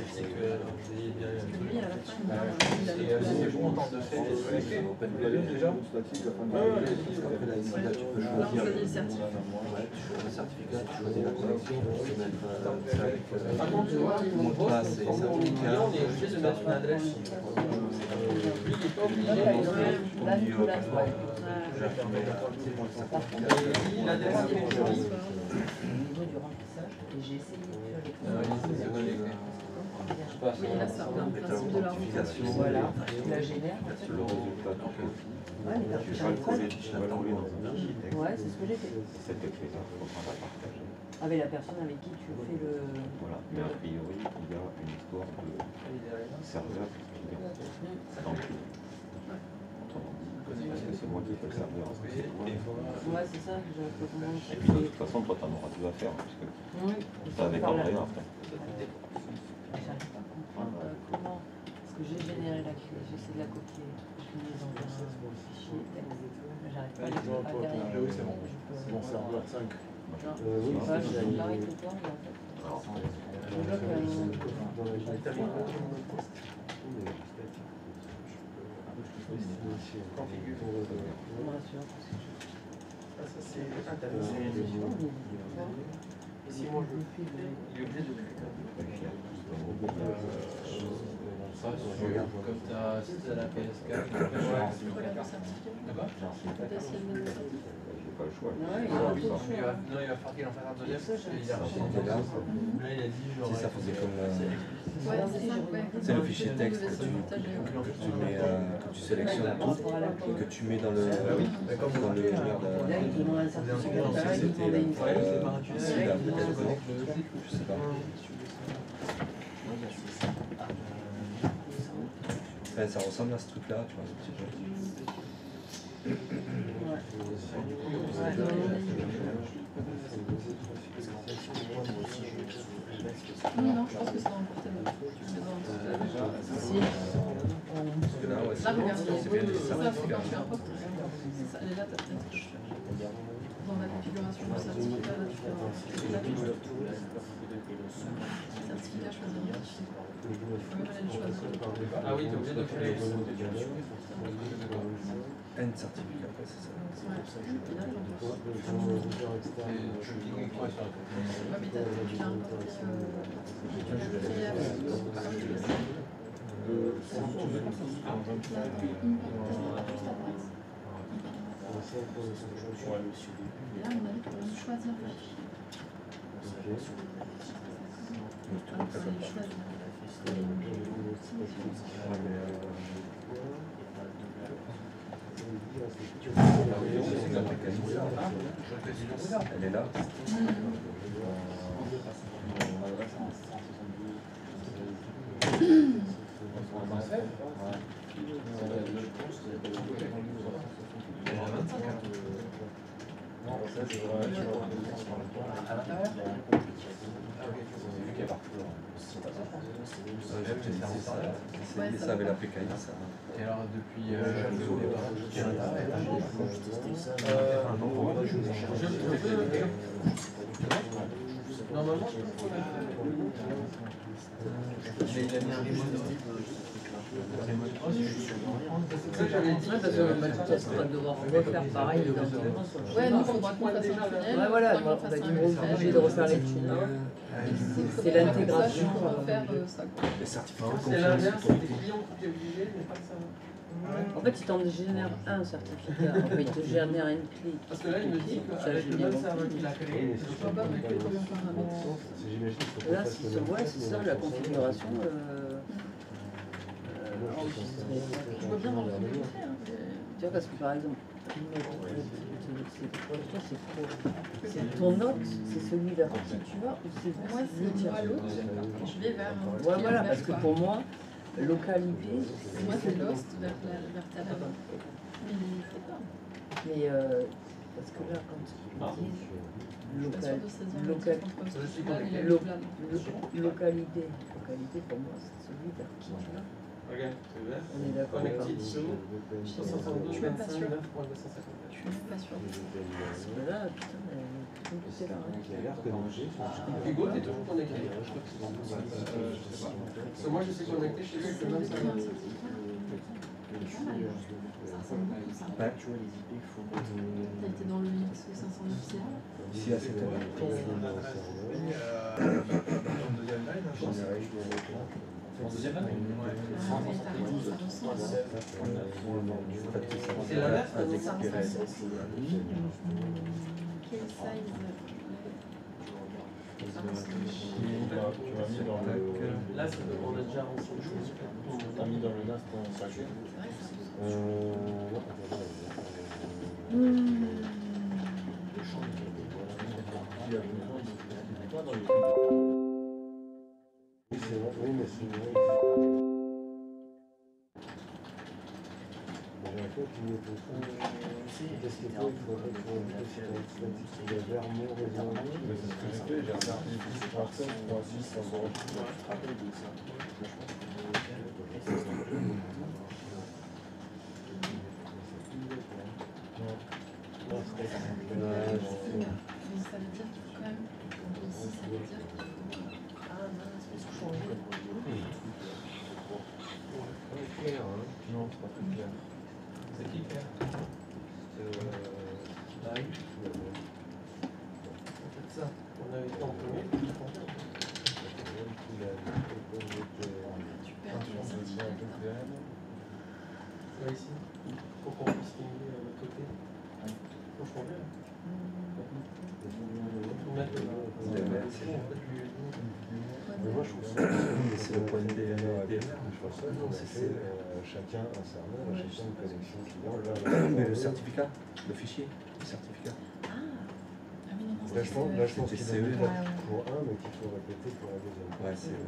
D: SQL, j'ai bien
F: Parce que lui, à la fin,
D: et c'est bon en temps de fait, c'est open déjà.
E: Là, tu peux
F: là, on
E: choisir.
F: choisit le certificat.
E: Ouais, tu choisis le certificat, tu choisis la connexion, tu peux mettre
D: Par contre, tu vois,
E: mot de passe et
D: on
E: certificat.
D: est obligé de mettre une adresse. Lui, il n'est pas obligé.
B: Là, du coup, là,
D: Il a des
B: au niveau du remplissage, et j'ai essayé de faire les
F: Oui, là, ça revient au principe de la
E: L'authentification,
B: Voilà, tu la génères.
E: c'est le résultat du code.
B: Ouais, mais
E: Tu vas le coller, tu vas l'envoyer dans un fichier texte.
B: ouais, c'est ce que j'ai fait.
E: Cet écrit-là, il faudra la partager.
B: Avec la personne avec qui tu fais le.
E: Voilà, mais a priori, il y a une histoire de serveur client dans le client. Autrement dit, parce que c'est moi qui fais le serveur, parce que c'est moi.
B: Ouais, c'est ça, je peux comment.
E: Et puis de toute façon, toi, t'en auras tout à faire, parce que
B: Oui,
E: t'as avec André après.
B: j'arrive pas à comprendre comment. Parce que j'ai généré la clé, j'essaie de la copier, je l'ai mis dans un fichier texte. Mais j'arrive pas à derrière.
C: Oui, c'est bon. C'est bon, serveur 5.
B: Oui, ça, je l'arrête le temps, mais en fait. Je bloque
C: Dans la
B: Ouais, sûr.
D: Ça c'est intéressant. Et si moi je le fais, il est obligé de cliquer. Ça, comme tu as, si tu as la PS4, tu peux faire
F: Tu peux le certificat.
D: D'accord.
F: Peut-être essayer de le certificat.
E: J'ai pas le choix.
B: Ouais, il y a
D: Non,
B: un peu de choix.
D: il va falloir qu'il en fasse un deuxième. Parce qu'il a reçu
H: Et là,
D: là, il a dit genre.
H: si ça faisait comme
F: Ouais, c'est ça, ouais.
H: c'est le fichier texte que tu mets, que tu sélectionnes tout et que tu mets dans le mur de.
B: Là, il demande un certificat, là, il
H: C'était
B: demandait une
H: là.
B: feuille.
H: Ici, là, peut-être non. Je sais pas. Ouais, ça ressemble à ce truc-là, tu vois, un petit peu.
F: Non, je pense que c'est dans le portable. Tu mets dans le portable. Si.
H: Parce que là, ouais,
F: Là, regarde,
H: c'est bien les
F: ça, faut
H: certificats.
F: quand tu importes. C'est ça, elle est là, t'as peut-être ce que je fais. Dans la configuration du certificat, là, tu fais un certificat choisir un fichier. Tu peux même aller le choisir.
D: Ah oui, t'es obligé de créer.
H: Un certificat, ouais, c'est ça.
F: Ouais, et là, tu importes.
D: Je clique quoi sur la
F: Ouais, mais tu as importé Là, on a dit qu'on allait choisir le fichier. Ah, c'est choisir.
H: Elle est là. Ça avait la PKI, ça.
D: Et alors depuis normalement je peux mais il a mis un
B: Ouais, parce que bah, de toute façon, on va devoir refaire pareil identiquement sur le
F: Ouais,
B: schéma.
F: nous, il faudra qu'on fasse un tunnel.
B: Ouais, voilà,
F: il faudra qu'on
B: on
F: fasse
B: va
F: un
B: être obligé de refaire les tunnels.
F: C'est
B: l'intégration,
F: pour faire ça. Quoi.
H: Les certificats de
D: c'est l'inverse,
H: confiance.
D: c'est les clients qui sont obligés, mais pas ça.
B: En fait, il t'en génère un certificat, enfin, il te génère une clé.
D: Parce que là, il me dit qu'avec le même serveur qu'il a créé, je peux pas mettre combien de paramètres.
B: Là, c'est ça la configuration. Enregistrée.
F: Je vois bien dans le document.
B: Tu vois, parce que par exemple, c'est ton note, c'est celui vers qui tu vas ou c'est
F: Moi, c'est moi l'autre. Je vais vers.
B: Ouais, voilà, parce que pour moi, localité,
F: Moi, c'est Lost vers ta lave. Mais il faut pas.
B: mais parce que là, quand ils disent
F: Je suis pas sûre de saisir
B: localité, pour moi, c'est celui vers qui tu vas. On est d'accord.
D: Connected to
F: Je suis
D: 162,
F: même pas
D: 25,
F: sûre.
D: 9.259.
F: Je suis même pas sûre.
B: Parce que là, putain, elle est compliquée là.
C: Il a l'air connecté.
D: Hugo, t'es toujours connecté. Parce que moi, je suis connecté chez lui avec le même serveur.
F: Ça ressemble beaucoup ça.
C: Ouais.
G: Tu vois les IP qu'il faut mettre.
F: T'as été dans le Linux 509 CA.
C: Ici, à cette heure.
I: En deuxième année
D: C'est l'inverse,
F: Ça ressemble. Quel size?
D: Là, on a déjà avancé une chose.
C: T'as mis dans le NAS ton paquet. Oui, mais c'est vrai. J'ai un peu oublié ton truc. Qu'est-ce que toi, il faudrait que tu statique sur des Vermont réservés. Mais c'est ce que j'ai fait, j'ai regardé 10.7.6 en gros.
F: Mais ça veut dire qu'il faut quand même. Ici, ça veut dire qu'il faut. Ah mince, faut changer.
C: Clair, hein. Non, c'est pas très clair.
D: C'est qui fait peut-être ça. On avait été en premier.
F: Tu perds tous les indicateurs.
D: Là, ici. Pour qu'on puisse filmer de l'autre côté. Franchement bien. Faut mettre
C: Moi, je trouve ça.
H: C'est le point de
C: Je trouve ça, on a fait chacun un serveur, chacun une connexion client.
H: Mais le certificat, le fichier, le certificat.
F: Ah oui, non,
C: Là, je pense
H: C'était
C: qu'il y a
H: CE.
C: déjà pour un, mais qu'il faut répéter pour la deuxième.
H: Ouais, c'est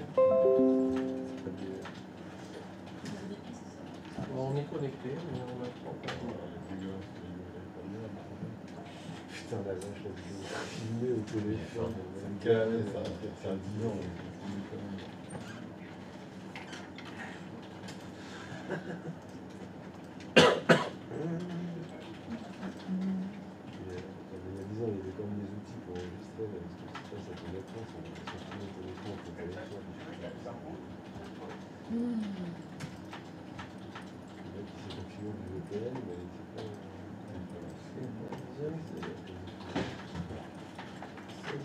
D: Bon, on est connecté, mais on a pas encore.
C: Putain, la vache, la vidéo filmée au téléphone. C'est une année, ça fait un 10 ans. Il y a 10 ans, il y avait quand même des outils pour enregistrer, mais ce qui se passe avec les écrans, c'est filmé au téléphone, on peut pas les faire. Le mec qui s'est configuré du VPN, mais il sait pas.
D: Deuxième, c'est 16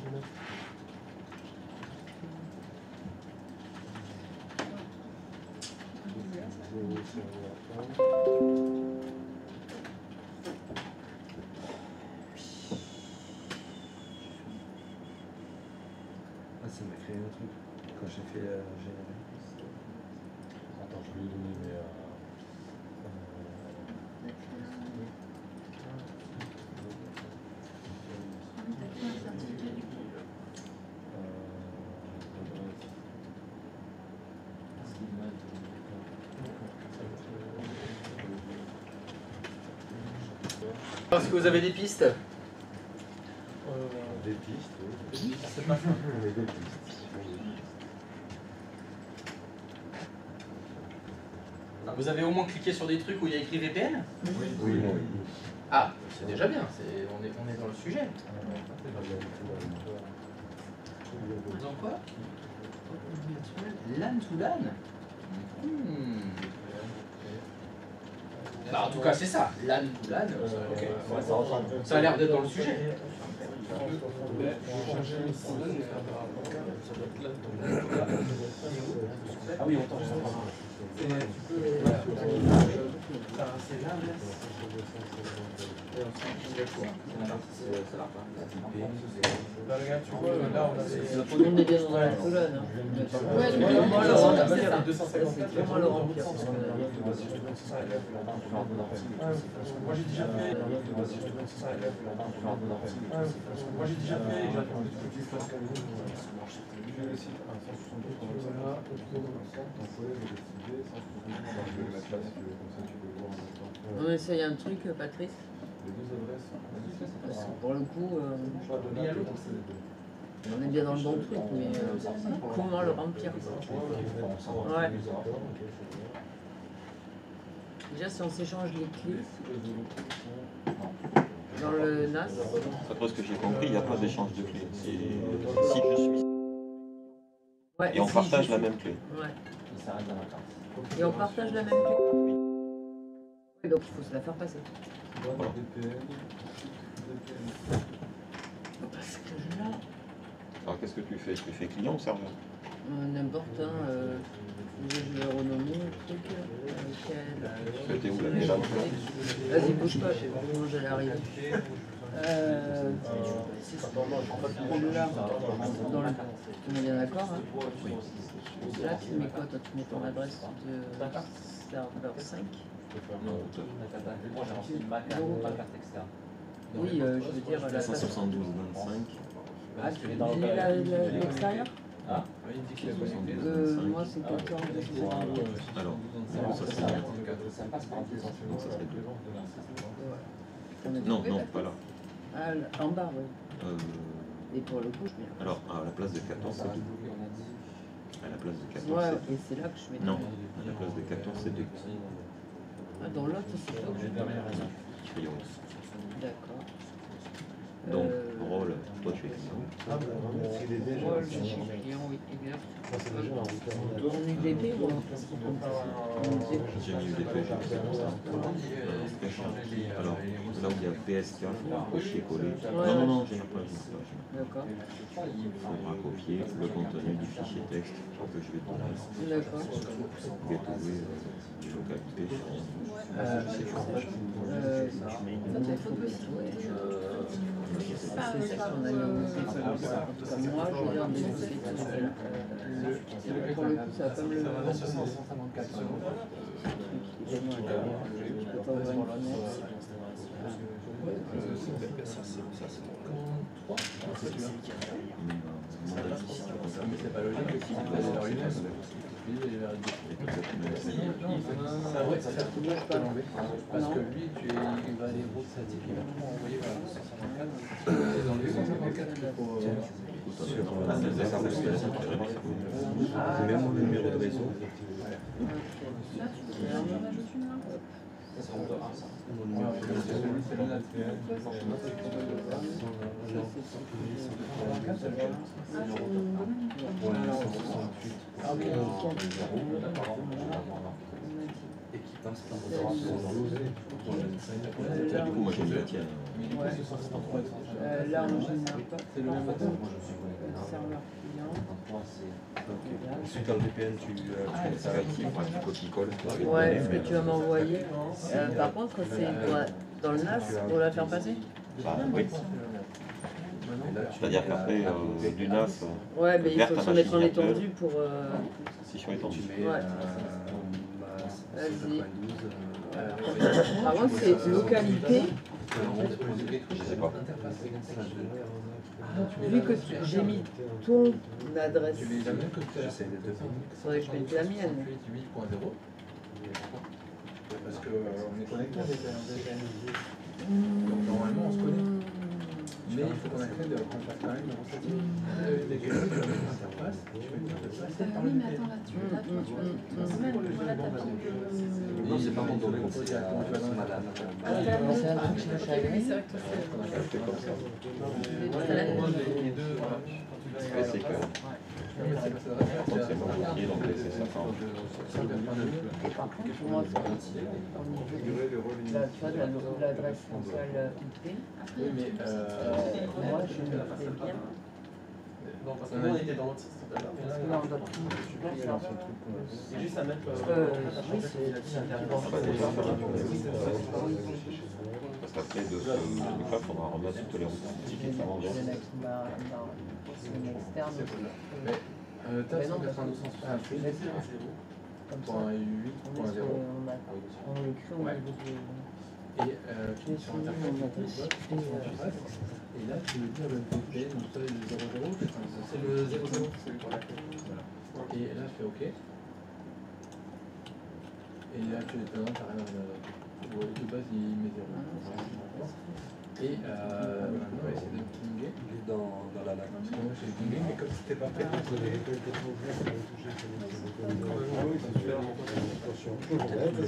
H: Ah, ça m'a créé un truc quand j'ai fait générer.
C: Attends, je vais lui donner mes.
A: Est-ce que vous avez des pistes?
C: Des pistes, oui.
D: C'est pas ça.
C: Mais des pistes.
A: Vous avez au moins cliqué sur des trucs où il y a écrit VPN?
C: Oui.
A: Ah, c'est déjà bien, on est dans le sujet. Dans quoi? LAN to LAN? Bah, en tout cas, c'est ça. LAN to LAN. Ça a l'air d'être dans le sujet.
I: Ah oui, on t'entend.
D: C'est l'inverse. Là, regarde, tu vois, là, on a des...
B: On est bien dans la colonne.
F: Ouais, donc
B: Vraiment,
F: le
B: Laurent,
F: c'est ça.
D: 254.
B: Vraiment, Laurent, pire.
D: Moi, j'ai déjà fait... Moi, j'ai déjà fait... J'attends.
B: On essaye un truc, Patrice. Parce que pour le coup, on est bien dans le bon truc, mais comment le remplir? Ouais. Déjà, si on s'échange les clés dans le NAS.
E: Après ce que j'ai compris, il n'y a pas d'échange de clés. Si je suis.
B: Ouais,
E: Et on
B: si
E: partage
B: je
E: la
B: suis-
E: même clé.
B: Ouais.
I: Il s'arrête dans la carte.
B: Et on partage la même clé. Ouais, donc il faut se la faire passer.
E: Voilà.
B: Parce que là,
E: Alors qu'est-ce que tu fais? Tu fais client ou serveur?
B: n'importe, je vais renommer le truc.
E: C'était où la déjà?
B: Vas-y, bouge pas, comment j'allais arriver. C'est là, dans le... On est bien d'accord, hein?
E: Oui.
B: Là, tu mets quoi? Toi, tu mets ton adresse de serveur 5.
E: Non,
I: Moi j'ai lancé une Mac, pas de carte externe.
B: Oui, je veux dire la
H: 172, 25.
B: Ah, tu veux l'extérieur?
I: Ah,
B: Moi, c'est 14.
E: Alors, ça serait
I: ça passe par un peu.
E: donc ça serait 2.
B: Ouais.
E: Non, non, pas là.
B: Ah, en bas, oui.
E: Euh,
B: Et pour le coup, je mets la
E: alors, à la place de 14, c'est 2. À la place de 14,
B: Ouais,
E: c'est...
B: et c'est là que je mets.
E: Non, à la place de 14, c'est 2.
B: Ah, dans l'autre, c'est là que je mets.
E: Crayon.
B: D'accord.
E: Donc, rôle, toi tu es client.
B: Rôle, je suis client, oui, exact. En UDP ou en
E: J'ai mis UDP, j'ai mis comme ça. Alors, là où il y a PSK, il faut copier-coller. Non, non, non, je n'ai pas.
B: D'accord.
E: Il faudra copier le contenu du fichier texte que je vais te donner.
B: D'accord.
E: Vous pouvez trouver du local IP sur
F: des photos ici.
B: C'est ça qu'on a négocié comme ça. En tout cas, moi, je viens de négocier tout seul. Pour le coup, ça va pas me le... Je peux t'envoyer une fenêtre.
D: C'est pas logique, si tu peux aller dans lui-même. Parce que lui, il va aller gros certificatement envoyer vers le 154. Dans les 154, il faut.
H: Même mon numéro de réseau.
F: Là, tu peux en rajouter une.
H: Mon numéro de réseau.
D: Et qui passe par
E: Du coup, moi j'ai mis la tienne.
B: Là, on ne génère pas. C'est le même serveur client.
H: Ensuite, dans le VPN, tu
E: Ça va être tu copies-colles.
B: Ouais, ce que tu vas m'envoyer. Par contre, c'est dans le NAS pour la faire passer?
E: Bah, oui. C'est-à-dire qu'après, du NAS,
B: Ouais, mais il
E: vers
B: faut
E: ta
B: se mettre en
E: machine
B: étendue pour...
E: si je suis étendu.
B: Ouais. Vas-y. Par contre, c'est localité.
E: Je sais pas.
B: Vu que j'ai mis ton adresse,
D: Tu mets la même que tu as.
B: il faudrait que je mette la mienne.
D: 8.0. Parce qu'on est connecté avec un VPN. Donc normalement on se connecte. Mais il faut qu'on accède quand même le ressenti. Dès que tu as l'interface, tu mets l'interface.
F: Oui, mais attends, là, tu vois, semaine, voilà ta pile.
D: Non, c'est pas bon, on est composé à ton
B: C'est un truc qui m'a
F: Oui,
B: chagrin.
F: c'est vrai que toi,
E: C'est comme ça.
D: Les deux,
E: Mais c'est que par contre, c'est pas copié, donc laissez ça par
B: Par contre, moi, c'est au niveau de l'adresse centrale IP.
D: Oui, mais
B: Moi, je me fais bien.
D: non, parce que nous on était dans l'autre système.
B: Non, on doit tout super serveur.
D: C'est juste à mettre.
B: Oui, c'est
E: parce qu'après, de ce truc-là, il faudra remettre toutes les routes tickets qui vont bien.
B: une externe.
D: Mais t'as
B: Mais non,
D: 192. Ah, c'est
B: comme ça.
D: point 8.0.
B: On le crée au
D: Ouais.
B: niveau de...
D: Et tu es sur interface. Et là, tu veux dire le VPN, donc ça, le 00, c'est le 00, celui pour la clé. Voilà. Et là, je fais OK. Et là, tu n'as rien à de base, il met 0. Et on va essayer de pinguer.
H: dans la lac.
D: Parce que moi, j'ai pingé, mais comme c'était pas fait,
C: attention, je vous
D: Mais
C: regarde.
D: alors,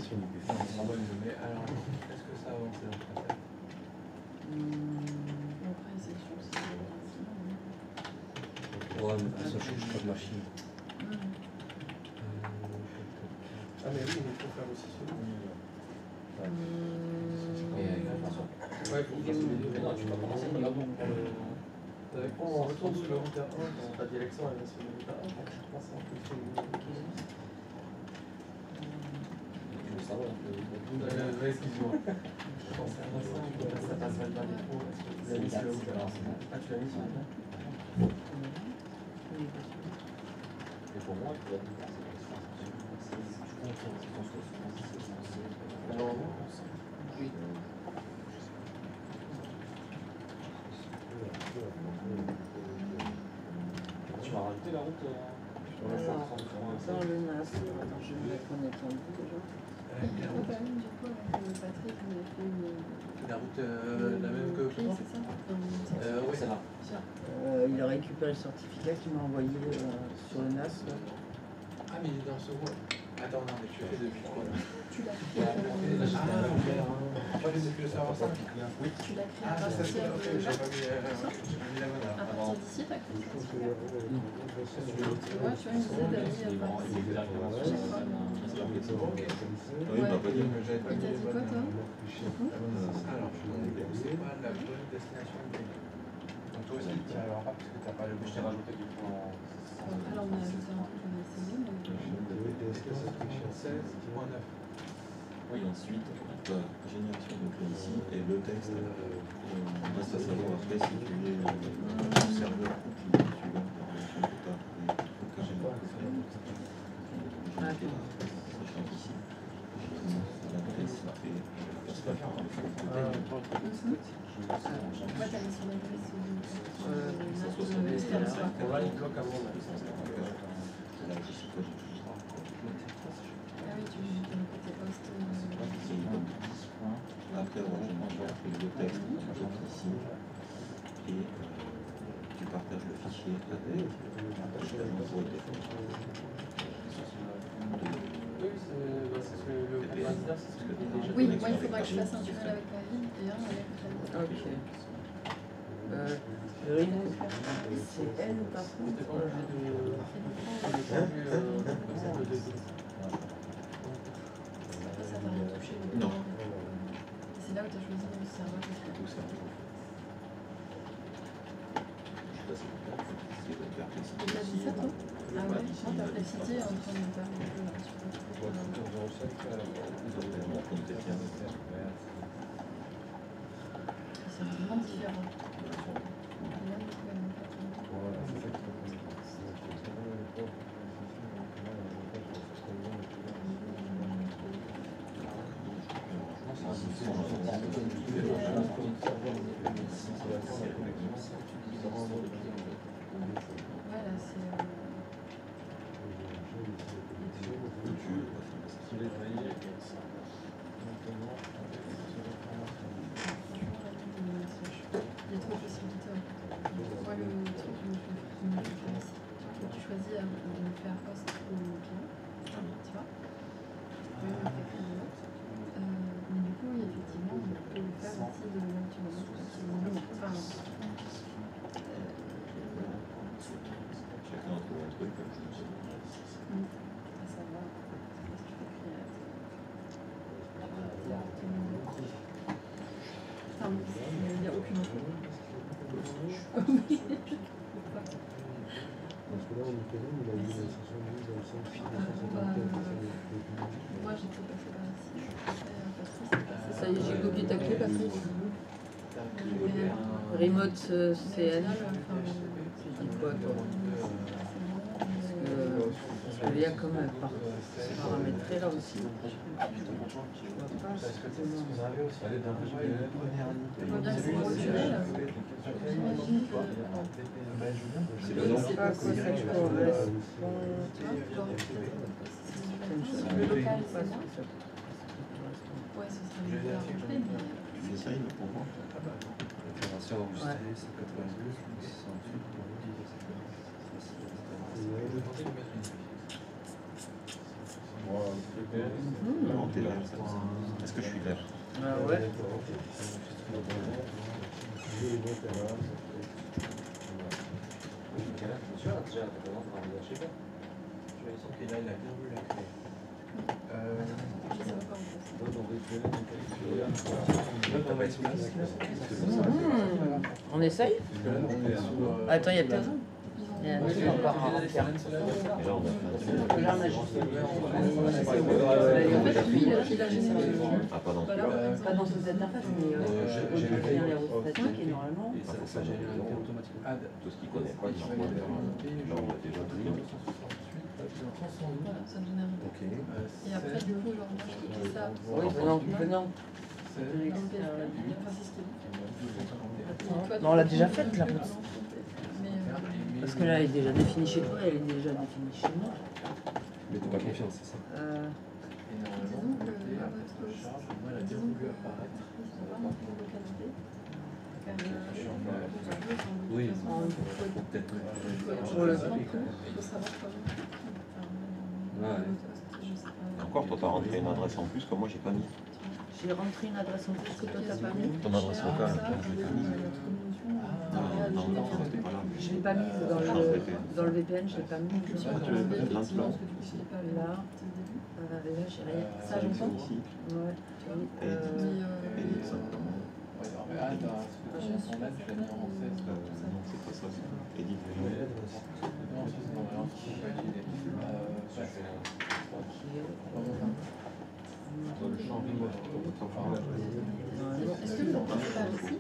D: est-ce que ça a avancé dans ta tête?
F: Après, c'est sûr, c'est
H: Ouais, mais ça change pas de machine.
D: Ah mais oui, il faut faire aussi celui. Ouais, il faut faire celui de
I: Non, tu peux commencer par là-bas.
D: on retourne sur le routeur 1, quand ta direction elle va sur le routeur 1, pour commencer un peu sur le
I: Ça va,
D: excuse-moi. Je pensais à ça, ça passe mal par défaut. Est-ce que tu l'as mis sur le routeur? Ah, tu l'as mis sur le routeur?
I: et pour moi, tu vas tout faire.
D: Alors, oui.
I: Tu vas rajouter la route
B: Dans le NAS, attends, je vais mettre en étendu déjà.
F: quand même, du coup, avec Patrick, on a fait une.
D: La route la même que
F: Oui,
D: toi?
F: c'est ça.
D: Oui,
I: c'est là.
B: Il a récupéré le certificat qu'il m'a envoyé sur le NAS. Là.
D: Ah, mais il est dans ce rôle. Attends, non, mais tu fais depuis quoi?
F: Tu l'as
D: Tu
F: créé.
D: fais depuis le serveur 5? Oui.
F: Tu l'as créé
D: Ah,
F: à
D: ça
F: partir
D: c'est ok, j'ai
F: de là.
D: pas mis la bonne.
F: À partir d'ici, t'as créé le certificat. Tu vois, tu vois, il me disait d'aller
H: Il
F: par
H: est
F: ici.
H: directement
F: À
H: sur
F: chaque fois.
H: Oui, il m'a pas dit.
F: Il t'a dit quoi, toi?
D: Alors, c'est pas la bonne destination de mail. Donc toi aussi, tu n'y arriveras pas parce que tu n'as pas le bon.
I: Je t'ai rajouté du coup en.
F: Après, là, on a ajouté un truc, on a essayé, mais.
D: 16.9.
H: Oui, ensuite, génération de clé ici, et le texte, reste à savoir après si tu es serveur ou client suivant par le quota que j'ai marqué. Sachant qu'ici, l'adresse et passe pas par le
F: Ouais, t'as mis sur l'adresse
D: On va les blocs avant.
H: là, je sais pas du tout.
F: Ah oui, tu mets le côté poste.
H: Après, je m'envoie le texte, tu cliques ici et tu partages le fichier avec totalement zéro défaut.
D: Oui, c'est ce que le candidat, c'est ce que tu déjà.
F: Oui, moi, il faudra que je fasse un tunnel avec la ville et un avec la ville.
B: Ok. C'est elle par contre.
F: Ça t'a rien touché.
H: Non.
F: C'est là où tu as choisi le serveur.
H: Tout ça. Je sais pas si c'est de faire
F: Tu l'as dit ça, toi? Ah ouais, moi, t'as Flexity en train de faire un peu là. C'est vraiment différent. Voilà, c'est. Il y a trop de possibilités. Moi, le truc que tu choisis de me faire post ou client, tu vois. Mais du coup, effectivement, on peut le faire aussi de même, tu vois. Enfin,
H: chacun a trouvé un truc comme je me suis dit.
F: à savoir, est-ce que tu peux créer enfin, il n'y a aucune info.
C: Parce que là, on est quand même, il a mis la 70 dans le sens
F: Moi, j'étais passé par ici.
B: Ça y est, j'ai copié ta clé, Patrick. Remote CN. C'est quoi, toi? Parce qu'il y a comme un paramétré là aussi. Je vois pas exactement.
F: Je vois bien que c'est le tunnel. J'imagine que.
H: C'est le nom.
B: Je sais pas à quoi ça correspond.
F: Tu vois, genre, le local, c'est moi. Ouais, ce serait mieux de la rentrée, mais.
H: Tu fais ça, il me comprend.
E: Opération enregistrée, 192, 608, Non, t'es vert. Est-ce que je suis vert?
B: Ah ouais. On essaye? Attends, il y a peut-être il y a un truc encore à remplir.
E: Et là, on a plein de...
B: Là, on a juste
E: Ah, pas non plus.
B: pas dans cette interface, mais on devient les routes statiques et normalement.
E: Ah, faut faire tout ce qu'il connaît pas, il en voit. Là, on a déjà tout.
F: Voilà, ça me génère un peu. Et après, du coup, genre, moi, je cliquais ça.
B: Oui, venant. Non, on l'a déjà faite, la route. Parce que là, elle est déjà définie chez toi, elle est déjà définie chez moi.
A: Mais t'as pas confiance, c'est ça?
F: Disons que
A: Oui.
B: Pour le
E: Encore, toi, t'as rentré une adresse en plus que moi, j'ai pas mis.
B: J'ai rentré une adresse en plus que toi, t'as pas mis.
E: Ton adresse vocale, je l'ai pas mise. Non, t'es pas là.
B: Je l'ai pas mise dans le VPN, je l'ai pas mis. Là, j'ai rien.
F: Ça, j'entends.
E: Ici.
B: Ouais.
E: Edit simplement.
F: Je suis
E: Non, c'est pas ça. Edit.
F: Est-ce que vous en pensez par ici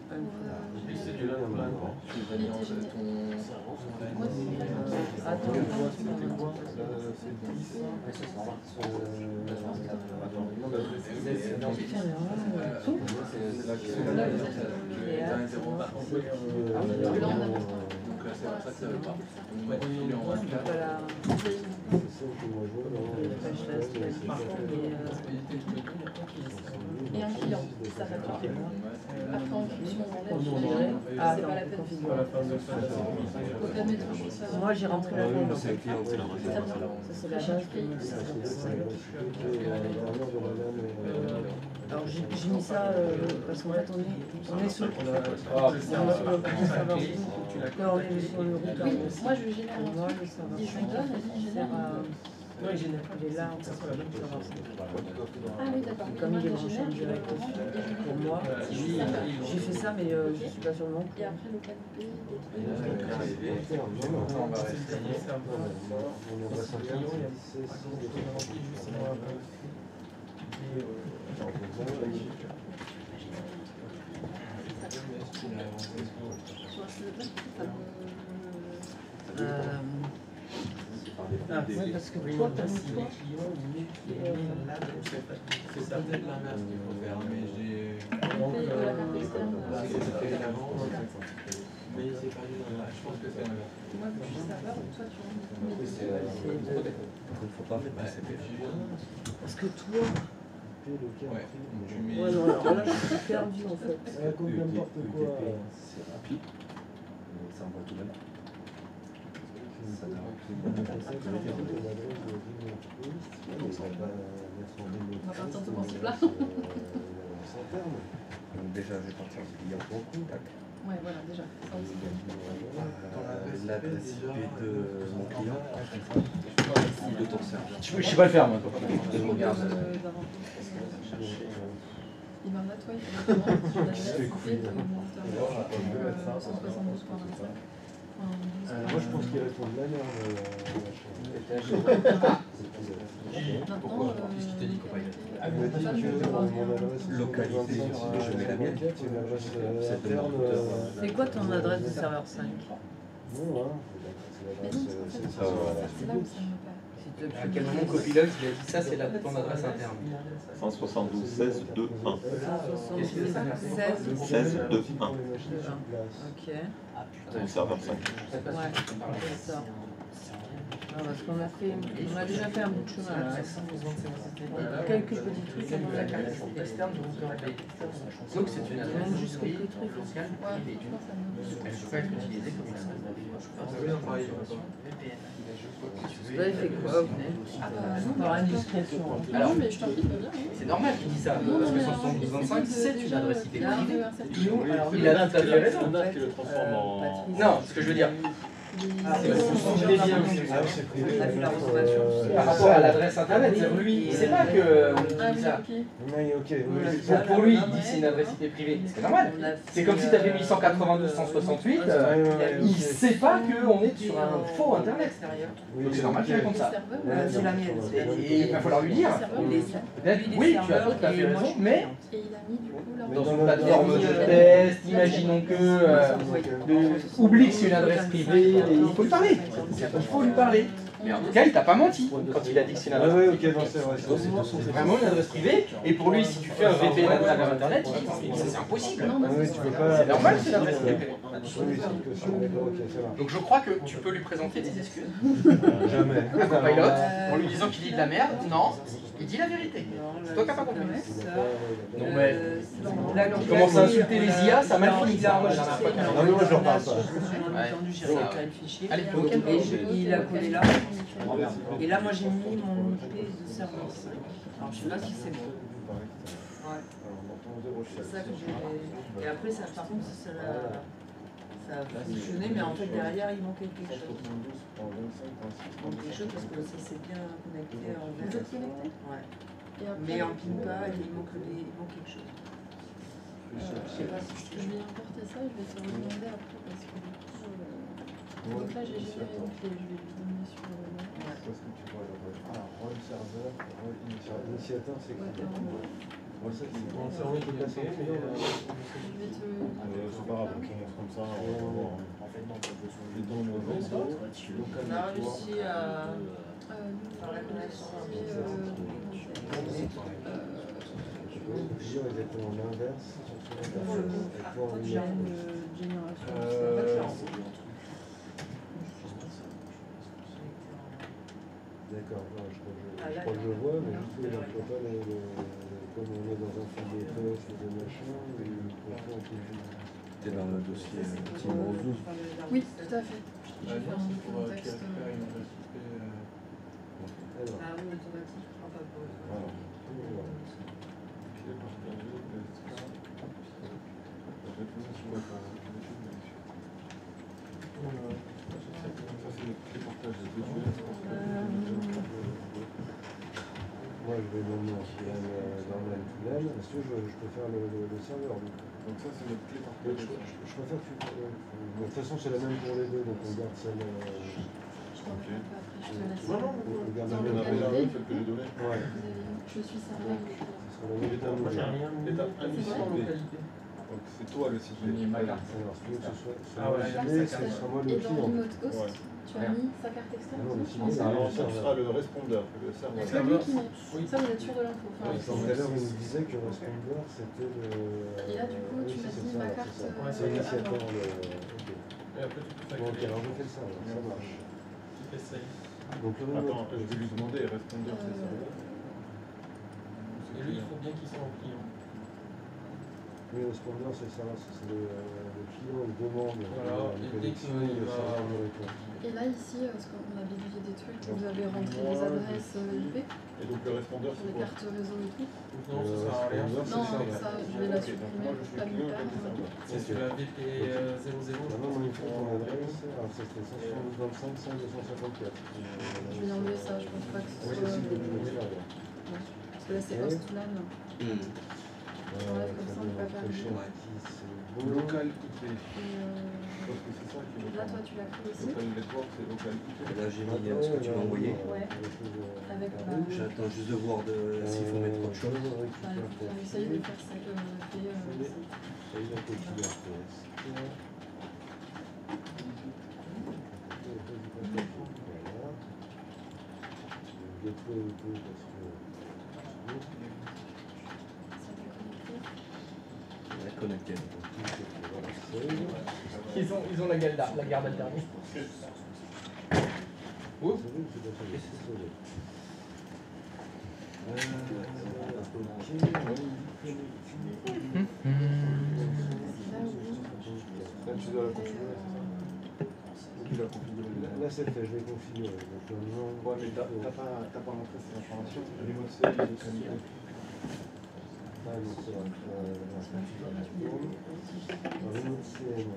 F: et un client, ça va pas. Après, en fonction, c'est pas la peine.
B: Moi, j'ai rentré la mail.
E: C'est le client, c'est la
B: Ça, c'est la base. Alors, j'ai mis ça parce qu'en fait, on est sur le serveur. Quand on est sur le routeur.
F: Oui, moi je génère un
B: Moi,
F: truc.
B: le serveur.
F: Et je lui donne, et il génère.
B: Il est là, en fait, sur le serveur.
F: Ah oui, d'accord.
B: Comme
F: Moi,
B: il est
F: je
B: branché
F: génère,
B: en
F: je
B: direct
F: le rends,
B: pour moi, j'ai fait ça, mais je suis pas sur le nom.
F: et après le code B, des trucs.
B: Ouais, parce que toi, t'as mis toi.
D: C'est ça peut-être l'inverse qu'il faut faire, mais j'ai. Mais c'est pas du tout. Je pense que c'est l'inverse.
F: Moi, je suis serveur, toi, tu
A: Faut pas mettre PCP.
B: Parce que toi.
D: Ouais, tu mets.
B: Ouais, non, alors là, je suis perdu en fait.
C: Comme n'importe quoi.
A: C'est rapide. Ça envoie tout de même.
F: On va partir de ce principe-là.
A: Donc déjà, je vais partir du client. Tac.
F: Ouais, voilà, déjà. Ça aussi.
A: L'adresse IP de mon client. De ton serveur. Je sais pas le faire, moi. Je regarde.
F: Il m'a là, toi, il faut l'adresse IP de mon serveur. 172.25.
C: Moi, je pense qu'il répond de la merde.
F: Maintenant,
D: Qu'est-ce qu'il t'a dit, copain?
C: Elle m'a dit que mon adresse
A: localité, je mets la mienne.
C: C'est une adresse interne.
B: C'est quoi ton adresse de serveur 5?
C: Non,
F: mais non, parce qu'en fait,
E: ça, voilà.
F: c'est là où ça me perd.
A: À quel moment Copilote il a dit ça, c'est ton adresse interne.
E: 172 16 2 1.
B: 176
E: 16 2 1.
B: Ok.
E: Au serveur 5.
B: Ouais, c'est ça. parce qu'on a déjà fait un bout de chemin là. Quelques petits trucs avant la carte externe, donc
A: c'est une adresse
B: juste quelques trucs
A: locale privée. Elle ne peut pas être utilisée comme une adresse VPN.
B: Là, il fait quoi? Par indiscrétion.
A: Alors,
F: mais je t'invite bien.
A: c'est normal qu'il dise ça, parce que sur 7225, c'est une adresse IP privée. Nous,
B: Alors,
A: il a tout à fait raison.
I: On a qui le transforme en.
A: Non, ce que je veux dire, par rapport à l'adresse internet, lui, il sait pas qu'on utilise ça. Pour lui, il dit que c'est une adresse IP privée, c'est normal. C'est comme si tu avais mis 192.168, il sait pas qu'on est sur un faux internet. Donc c'est normal qu'il réponde ça.
B: C'est la mienne.
A: Et il va falloir lui dire, peut-être, oui, tu as tout à fait raison, mais
F: Et il a mis du coup là.
A: dans une plateforme de test, imaginons que oublie que c'est une adresse privée, et il faut lui parler. Il faut lui parler. Mais en tout cas, il t'a pas menti quand il a dit que c'est une adresse privée.
C: ok, non, c'est vrai.
A: C'est vraiment une adresse privée. Et pour lui, si tu fais un VPN à travers Internet, il dit c'est impossible. C'est normal, c'est une adresse privée. Donc je crois que tu peux lui présenter des excuses.
C: Jamais.
A: À Copilot, en lui disant qu'il dit de la merde. Non, il dit la vérité. C'est toi qui n'as pas compris. Non mais il commence à insulter les IA, ça a mal fini ça.
C: Non, mais moi je reparle pas.
B: J'ai récupéré le fichier.
A: Allez,
B: Et il a collé là. Et là, moi, j'ai mis mon IP de serveur 5. Alors, je sais pas si c'est bon. Ouais. C'est ça que j'ai. Et après, ça, par contre, ça a fonctionné, mais en fait, derrière, il manquait quelque chose. Il manque quelque chose parce que ça s'est bien connecté en
F: Vous êtes connecté?
B: Ouais.
F: Et après,
B: Mais en pile pas, il manque quelque chose.
F: je sais pas si je vais importer ça, je vais te redemander après parce que du coup. Donc là, j'ai généré une clé, je vais lui donner sur le nom.
C: Alors, run serveur, initiateur, c'est
F: Ouais,
C: qui?
F: ouais.
C: Ça, c'est bon, c'est vrai qu'il y a ça.
F: Je vais te.
C: C'est pas grave, on commence comme ça. En fait, non, pas besoin de dans le réseau.
B: On a réussi à faire la connexion.
C: Plusieurs exactement l'inverse.
B: J'ai une génération.
C: D'accord, je crois que je vois, mais du coup, je ne vois pas comme on est dans un fil de test et de machin, mais pourquoi on peut.
H: T'es dans le dossier Team Rose.
F: Oui, tout à fait. J'ai fait un contexte.
B: Ah oui, automatique, je crois pas pour
C: Moi, je vais dans le même tunnel. Est-ce que je peux faire le serveur? Donc ça, c'est notre clé par clé. Je préfère que tu... De toute façon, c'est la même pour les deux, donc on garde celle...
F: Ok.
C: Non, non, on garde la même.
I: Celle que j'ai donnée.
C: Ouais.
F: Je suis serveur.
C: Moi, j'ai rien.
I: L'étape localité. Donc c'est toi le site.
C: J'ai mis ma carte. Alors, si tu veux que ce soit
F: Et
C: ce sera moi le
F: dans
C: client.
F: Remote Host, tu as mis sa carte externe?
C: Non, le
I: Non, ça tu seras le répondeur, le serveur.
F: C'est lui qui met. Ça, vous êtes sûr de l'info. Enfin,
C: Tout à l'heure, il nous disait que le répondeur, c'était le...
F: Et là, du coup, tu m'as dit ma carte.
C: C'est l'initiateur. Ok.
I: Et après, tu peux
C: Bon, ok, alors je fais ça, ça marche.
I: Tu fais save.
C: Donc le
I: Attends, je vais lui demander, répondeur, c'est ça.
J: Et lui, il faut bien qu'il soit en client.
C: Oui, le répondeur, c'est ça, c'est le client, il demande
J: Voilà,
C: une
J: et dès
C: connexion,
J: qu'il
C: le
J: va-
C: serveur lui répond.
F: Et là, ici, parce qu'on a bidouillé des trucs, vous avez rentré les adresses IP
I: Et donc le répondeur,
F: sur
I: c'est
F: les
I: quoi?
F: cartes réseau et tout.
J: Non, ça sert à rien.
C: répondeur,
F: Non,
C: c'est
F: ça, je vais la supprimer, pas nulle part.
J: C'est sur la VP 00.
C: Maintenant, il faut ton adresse, alors c'était 125 254.
F: Je vais enlever ça, je pense pas que ce
C: Oui,
F: soit.
C: c'est ce que je voulais faire.
F: Parce que là, c'est Hostlan. J'enlève comme ça, on ne va pas perdre.
I: Local IP.
F: Et,
I: Je pense que c'est ça qui est
F: là, toi, tu l'as pris aussi.
I: Local network, c'est local IP.
H: Et là, j'ai mis ce que tu m'as envoyé.
F: Ouais. Avec la.
H: J'attends juste de voir s'il faut mettre autre chose.
F: On a essayé de faire ça.
H: Connecté.
A: Ils ont la garde alternée.
I: Oui. Là, tu dois la configurer, c'est ça? Qui va configurer?
C: Là, c'est fait, je vais configurer. Donc, non.
I: Ouais, mais t'as pas montré ces informations. Remote save, de qualité.
C: Ah, non, c'est vrai. Remote CM.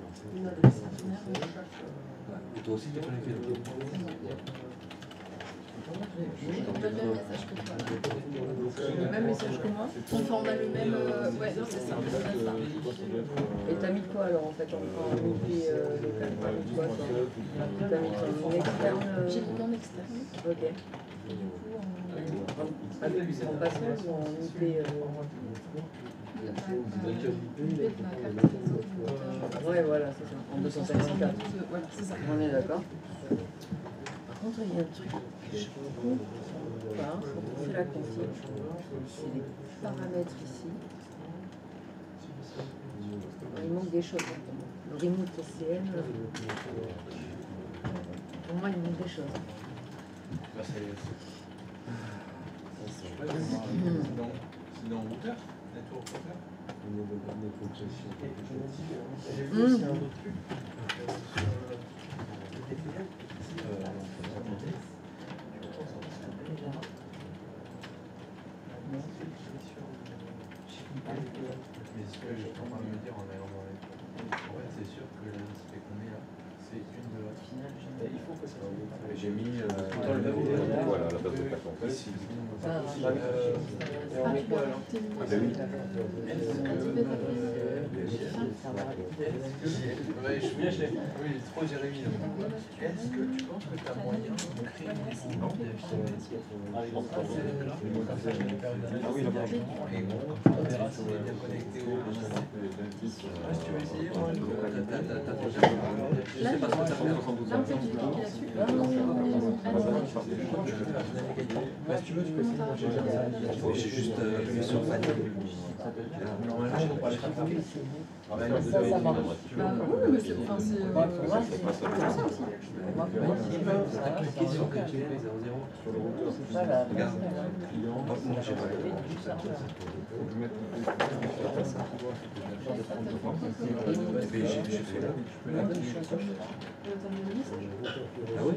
H: Et toi aussi, t'es connecté
F: Le même message que moi. Enfin, on a le même. Ouais, non, c'est ça.
B: Et t'as mis quoi alors en fait en IP local? T'as mis quoi toi? T'as mis ton externe?
F: J'ai mis mon externe.
B: Ok. En passage ou en IP Ouais, voilà, c'est ça. En 254.
F: Voilà, c'est ça.
B: On est d'accord. Par contre, il y a un truc que je comprends pas. C'est la config. C'est les paramètres ici. Il manque des choses. Le remote SCN. Pour moi, il manque des choses.
J: C'est dans routeur, network routeur.
D: Mais ce que j'étais en train de me dire en allant dans les... Ouais, c'est sûr que la spec qu'on est là, c'est une de votre finale. Il faut que ça soit... J'ai mis
E: Voilà, la base de patron.
D: ici.
F: Et on met quoi alors?
D: Oui, trop Jérémy. Est-ce que tu penses que tu as moyen de créer une descendante de
E: Ah oui, la base.
D: et on verra si on est bien connecté au... Je sais pas si tu veux essayer, moi, je sais pas ce que tu as fait.
F: Là, on peut cliquer là-dessus.
D: Si tu veux, tu peux essayer. J'ai juste appuyé sur Fan. Normalement, on va le faire.
B: Ça marche.
F: Oui, mais c'est. Enfin, c'est.
D: Cliquez sur QTP 00. Regarde. Hop, non, j'ai pas le. J'ai fait là. Ah oui?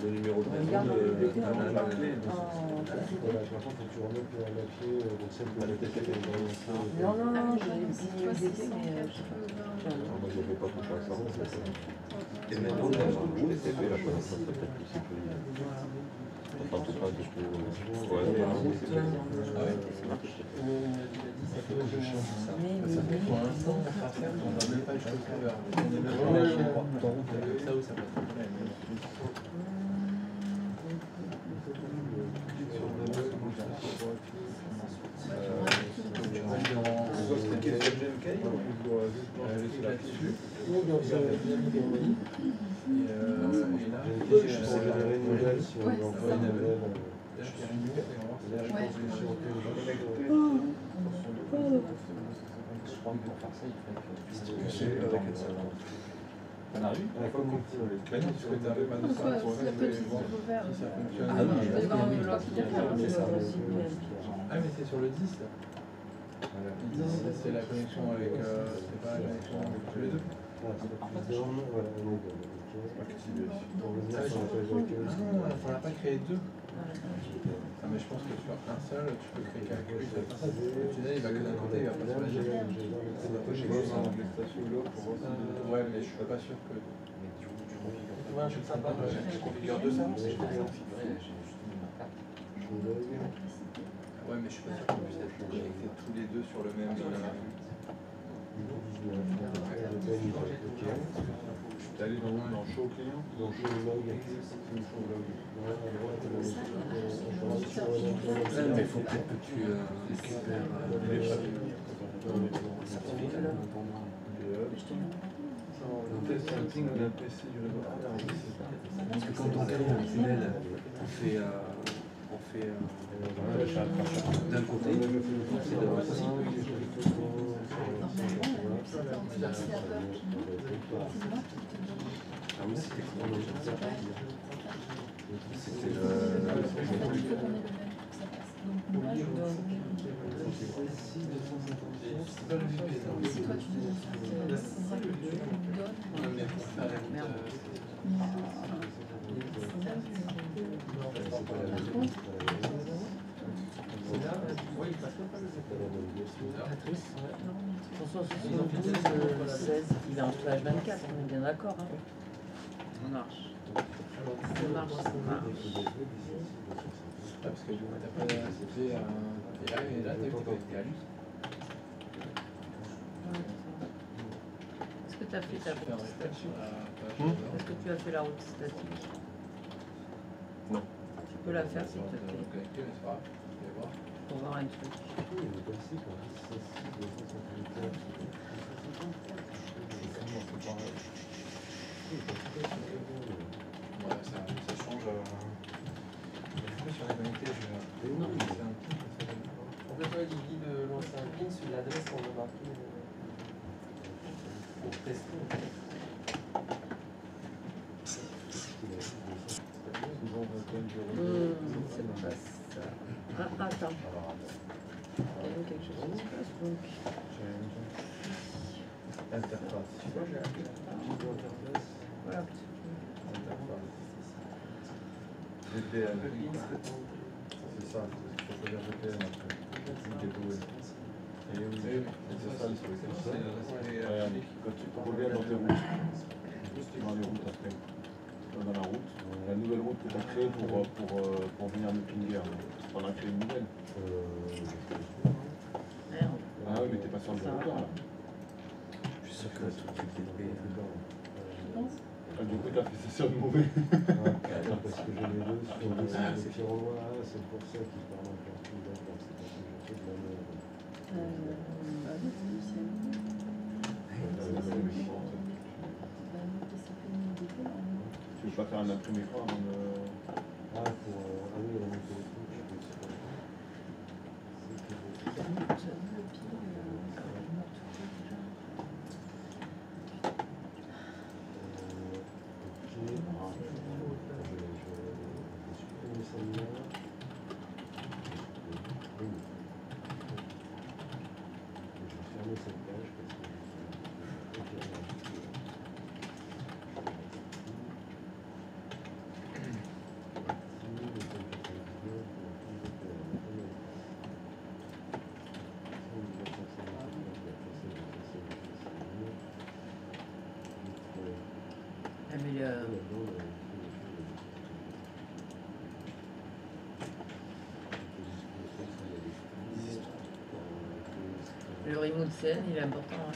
D: Le numéro de téléphone la clé.
B: Non, non, non, j'ai mais
E: Moi, je ne vais pas toucher à ça. Et maintenant, je l'ai fait, la connaissance peut-être plus sécurisée. En tout cas, du coup,
D: Pour l'instant, on va faire ça, on va même pas jusqu'au serveur. On est même pas chez moi. Ça où ça passe.
I: T'en as eu? Ben non, parce que t'avais pas de ça pour
F: Si la petite
I: voir
F: ouvert.
I: si ça fonctionne.
D: Ah oui,
F: Je vais voir l'application.
D: c'est ça. Ah mais c'est sur le 10 là. Le 10 c'est la connexion avec c'est pas la connexion avec tous les deux.
C: En fait,
D: On n'a pas créé deux. Ah mais je pense que sur un seul tu peux créer qu'un seul. Le tunnel il va que d'un côté, il va pas sur la deuxième. Ouais mais je suis pas sûr que. Ouais, je sais pas, je configure deux serveurs. Ouais mais je suis pas sûr qu'on puisse être connectés tous les deux sur le même.
I: T'es allé dans Show client?
C: Dans Show log.
D: Mais il faut peut-être que tu récupères les certificats.
I: Test hunting d'un PC du réseau.
D: Parce que quand on crée un tunnel, on fait On fait
A: d'un côté.
D: c'est de l'autre aussi.
H: Ah oui, c'était chronologique. C'était le.
F: Donc moi je dois ouvrir. Si toi tu devais faire, il faudra que tu me donnes. Merde. Par contre,
B: Patrice, François, 16, il est en stage 24, on est bien d'accord. Hein. Ça marche. Ça marche, ça marche.
D: Parce que du coup, t'as pas accepté et là, t'as été à lui.
B: Est-ce que tu as fait ta route statique? Est-ce que tu as fait la route statique?
H: Non.
B: Tu peux la faire s'il te plaît.
D: Connecté, mais c'est pas grave. Je vais voir.
B: Pour voir un truc.
D: Ouais, ça change. Sur la connecté, je vais lancer un pin. En fait, ouais, il dit de lancer un pin sur l'adresse qu'on a marquée pour tester.
B: C'est pas ça. Ah, attends. Il y a même quelque chose qui se passe donc.
C: Interface.
B: Voilà.
C: VPN. C'est ça, il faut choisir VPN après. Gateway. Et oui, c'est ça le truc. Regarde, quand tu reviens dans tes routes, dans les routes après, dans la route, la nouvelle route que tu as créée pour venir me pinguer, on a créé une nouvelle.
B: Merde.
C: Ah oui, mais t'es pas sur le bon moteur là.
H: Je suis sûr que tout est épais.
C: Ah, du coup, t'as fait ça sur le mauvais.
K: Parce que j'ai les deux sur le petit renvoi, c'est pour ça qu'il parle encore plus d'accord, c'est parce que j'ai fait de la merde.
C: Tu veux pas faire un imprimé écran avant de...
K: Ah, pour... Ah oui, on a fait le truc, je sais pas.
B: Le remote CN, il est important. Hein.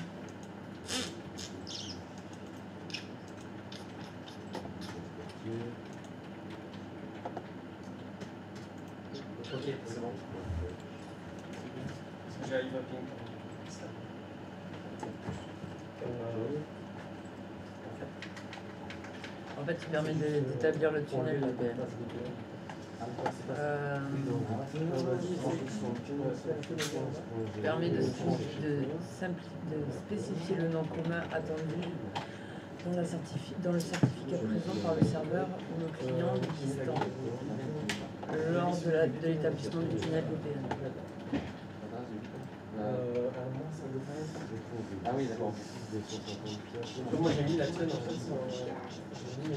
D: Ok, c'est bon. J'arrive à ping.
B: En fait, il permet d'établir le tunnel VPN. Permet de spécifier le nom commun attendu dans le certificat présent par le serveur ou le client existant lors de l'établissement du tunnel VPN.
D: Ah oui, d'accord. Moi j'ai mis la tienne en fait. J'ai mis.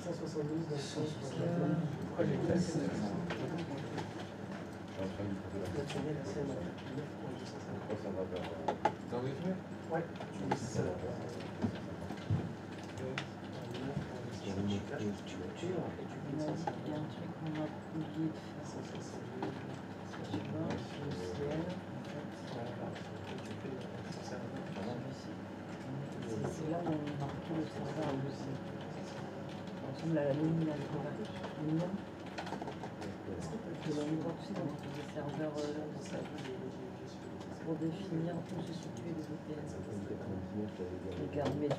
D: 172 dans le sens. Pourquoi j'ai mis la scène? La tienne, la scène. T'as envie de faire? Ouais. Tu mets ça là.
B: Il y a un truc qu'on a oublié de faire. Je sais pas, le CL, c'est là où on va retrouver le serveur aussi. Ça ressemble à la nominale conversion. Est-ce que tu sais, dans les serveurs pour définir où se situent les VPN. Regarde, mais tu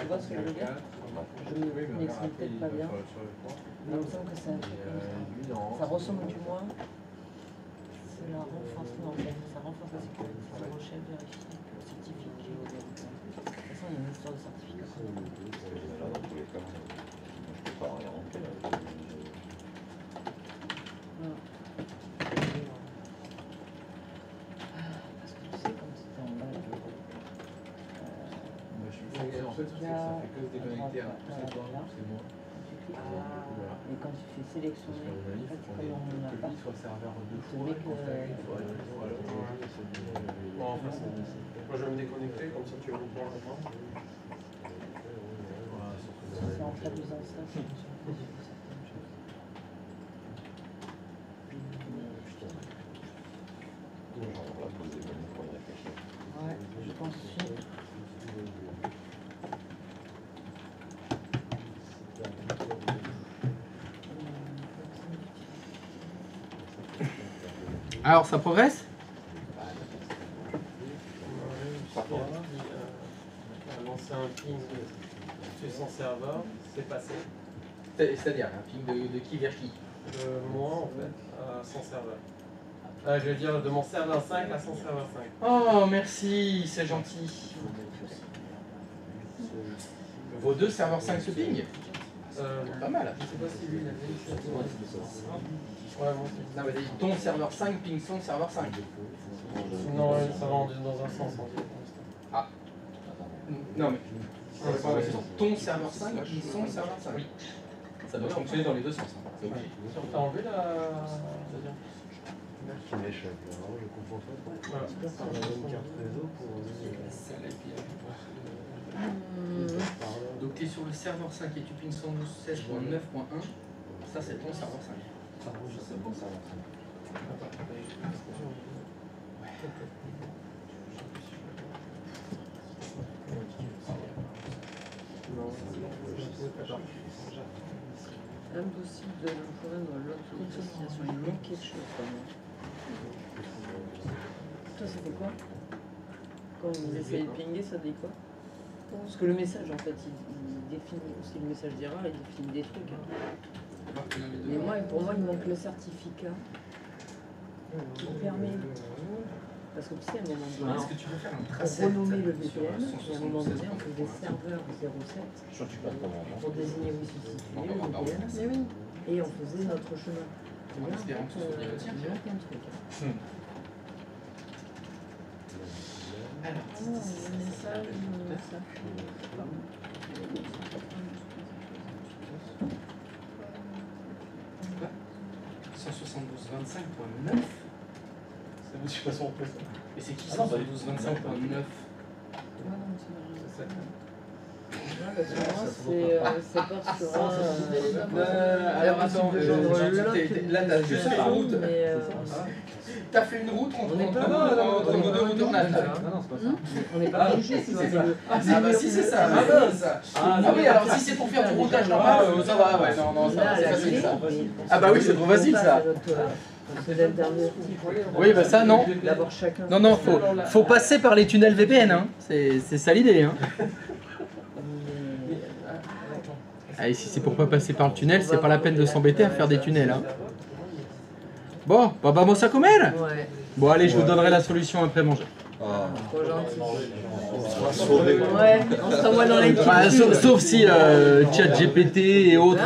B: vois ce que je veux dire? Je m'exprime peut-être pas bien. Mais il me semble que ça ressemble du moins. C'est la renforcement en fait. Ça renforce la sécurité. Ça recherche, vérifie, certifie. De toute façon, il y a une histoire de certification.
E: Là, dans tous les cas, je peux pas rien rentrer.
B: Voilà. Parce que tu sais, comme c'était en bas.
D: En fait, ça fait que se déconnecter à tous ces points, c'est moi.
B: Et quand tu fais sélectionner, en fait, comme on n'a pas,
D: Soit serveur deux
B: tu
D: fois,
B: mets que
J: Bon, enfin, moi je vais me déconnecter, comme ça tu vas pouvoir répondre.
B: c'est en traduisant ça. que je fais certaines choses.
E: On va poser même pour y réfléchir.
B: Ouais, je pense aussi.
A: Alors, ça progresse?
J: Lancer un ping sur son serveur, c'est passé.
A: C'est-à-dire un ping de qui vers qui?
J: De moi en fait à son serveur. Je veux dire de mon serveur 5 à son serveur 5.
A: Oh, merci, c'est gentil. Vos deux serveurs 5 se ping? Pas mal.
J: Je sais pas si lui il a fait ouais, bon,
A: Non, mais ton serveur 5 ping son serveur 5.
J: non, ça va dans un sens en fait.
A: Ah. Non, mais ton serveur 5 ping son serveur 5. Oui. Ça doit fonctionner dans les deux sens. C'est obligé.
J: T'as enlevé la...
K: Qui m'échappe là, hein, je comprends pas.
J: Voilà.
K: J'espère qu'on a la même carte réseau pour.
A: Donc tu es sur le serveur 5 et tu ping 112.16.9.1. Ça c'est ton serveur 5.
K: C'est bon, ça va.
B: Impossible de l'intégrer dans l'autre notification. Il manque quelque chose quand même. Toi, c'était quoi? Quand vous essayez de pinguer, ça dit quoi? Parce que le message, en fait, il définit aussi le message d'erreur, il définit des trucs. Hein. Mais moi, pour moi, il manque le certificat qui permet. Parce que tu sais, à un moment donné,
A: Est-ce que tu veux faire un
B: pour
A: tracé
B: renommer le VPN, et à un moment donné, on fait des serveurs 07 pour désigner où il se situait, le VPN.
F: Mais oui.
B: Et on faisait notre chemin.
A: En espérant que ce soit bien le tien.
B: Il manque un truc.
A: Alors,
F: Ah non, le message, ça.
A: 172.25.9.
J: Je suis pas sûr en plus.
A: Et c'est qui 172.25.9?
F: Ouais, non, c'est marrant.
B: C'est pas sur un.
A: Alors attends, là t'as juste
B: C'est
A: fait une route. T'as fait une route entre nos deux routes tournales.
K: Non, c'est pas ça.
B: On n'est pas obligé,
A: si c'est ça. Ah bah si c'est ça. Ah oui, alors si c'est pour faire du routage normal, ça va, ouais, non, c'est facile ça. Ah bah oui, c'est trop facile ça. Oui, bah ça non. Non, faut passer par les tunnels VPN, hein. C'est ça l'idée, hein. Ah, et si c'est pour pas passer par le tunnel, c'est pas la peine de s'embêter à faire des tunnels, hein. Bon, bah vamos a comer.
B: Ouais.
A: Bon allez, je vous donnerai la solution après manger.
B: Trop gentil.
E: Sauvé.
B: Ouais, on se revoit dans les
A: Sauf si ChatGPT et autres